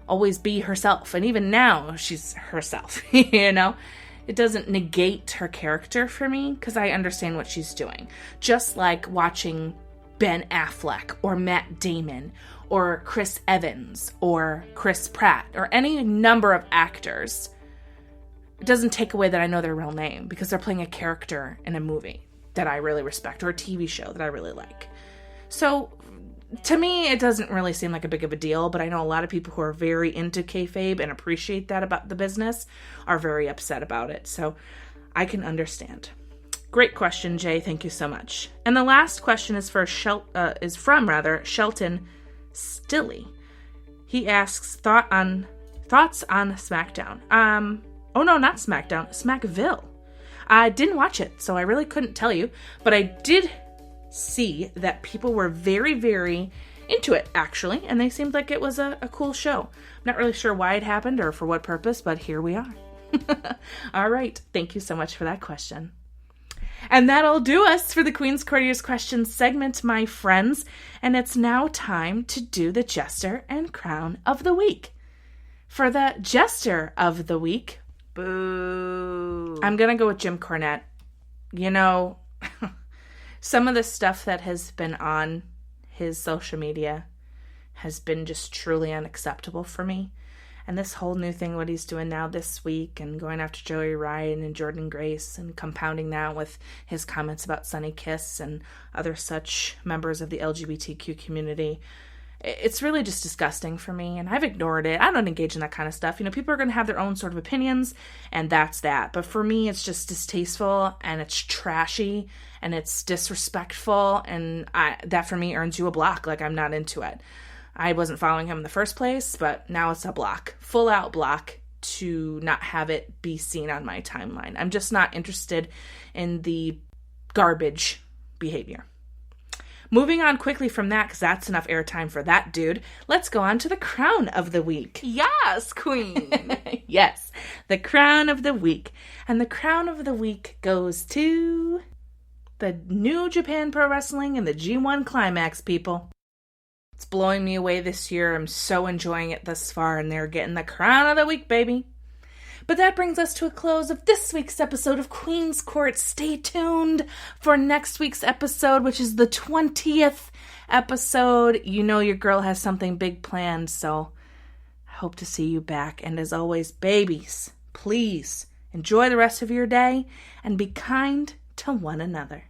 always be herself. And even now, she's herself, It doesn't negate her character for me, because I understand what she's doing. Just like watching Ben Affleck or Matt Damon or Chris Evans or Chris Pratt or any number of actors, it doesn't take away that I know their real name, because they're playing a character in a movie that I really respect or a TV show that I really like. So to me, it doesn't really seem like a big of a deal, but I know a lot of people who are very into kayfabe and appreciate that about the business are very upset about it. So I can understand. Great question, Jay. Thank you so much. And the last question is from Shelton Stilley. He asks thoughts on SmackDown. Oh no, not SmackDown, Smackville. I didn't watch it, so I really couldn't tell you, but I did see that people were very, very into it, actually, and they seemed like it was a cool show. I'm not really sure why it happened or for what purpose, but here we are. All right, thank you so much for that question. And that'll do us for the Queen's Courtiers questions segment, my friends, and it's now time to do the Jester and Crown of the Week. For the Jester of the Week, boo, I'm gonna go with Jim Cornette. Some of the stuff that has been on his social media has been just truly unacceptable for me. And this whole new thing, what he's doing now this week, and going after Joey Ryan and Jordynne Grace, and compounding that with his comments about Sonny Kiss and other such members of the LGBTQ community, it's really just disgusting for me, and I've ignored it. I don't engage in that kind of stuff. People are going to have their own sort of opinions, and that's that. But for me, it's just distasteful, and it's trashy, and it's disrespectful, and that for me earns you a block. Like, I'm not into it. I wasn't following him in the first place, but now it's a block. Full out block to not have it be seen on my timeline. I'm just not interested in the garbage behavior. Moving on quickly from that, because that's enough airtime for that dude, let's go on to the Crown of the Week. Yes, Queen! Yes, the Crown of the Week. And the Crown of the Week goes to the New Japan Pro Wrestling and the G1 Climax, people. It's blowing me away this year. I'm so enjoying it thus far, and they're getting the Crown of the Week, baby. But that brings us to a close of this week's episode of Queen's Court. Stay tuned for next week's episode, which is the 20th episode. Your girl has something big planned, so I hope to see you back. And as always, babies, please enjoy the rest of your day and be kind to one another.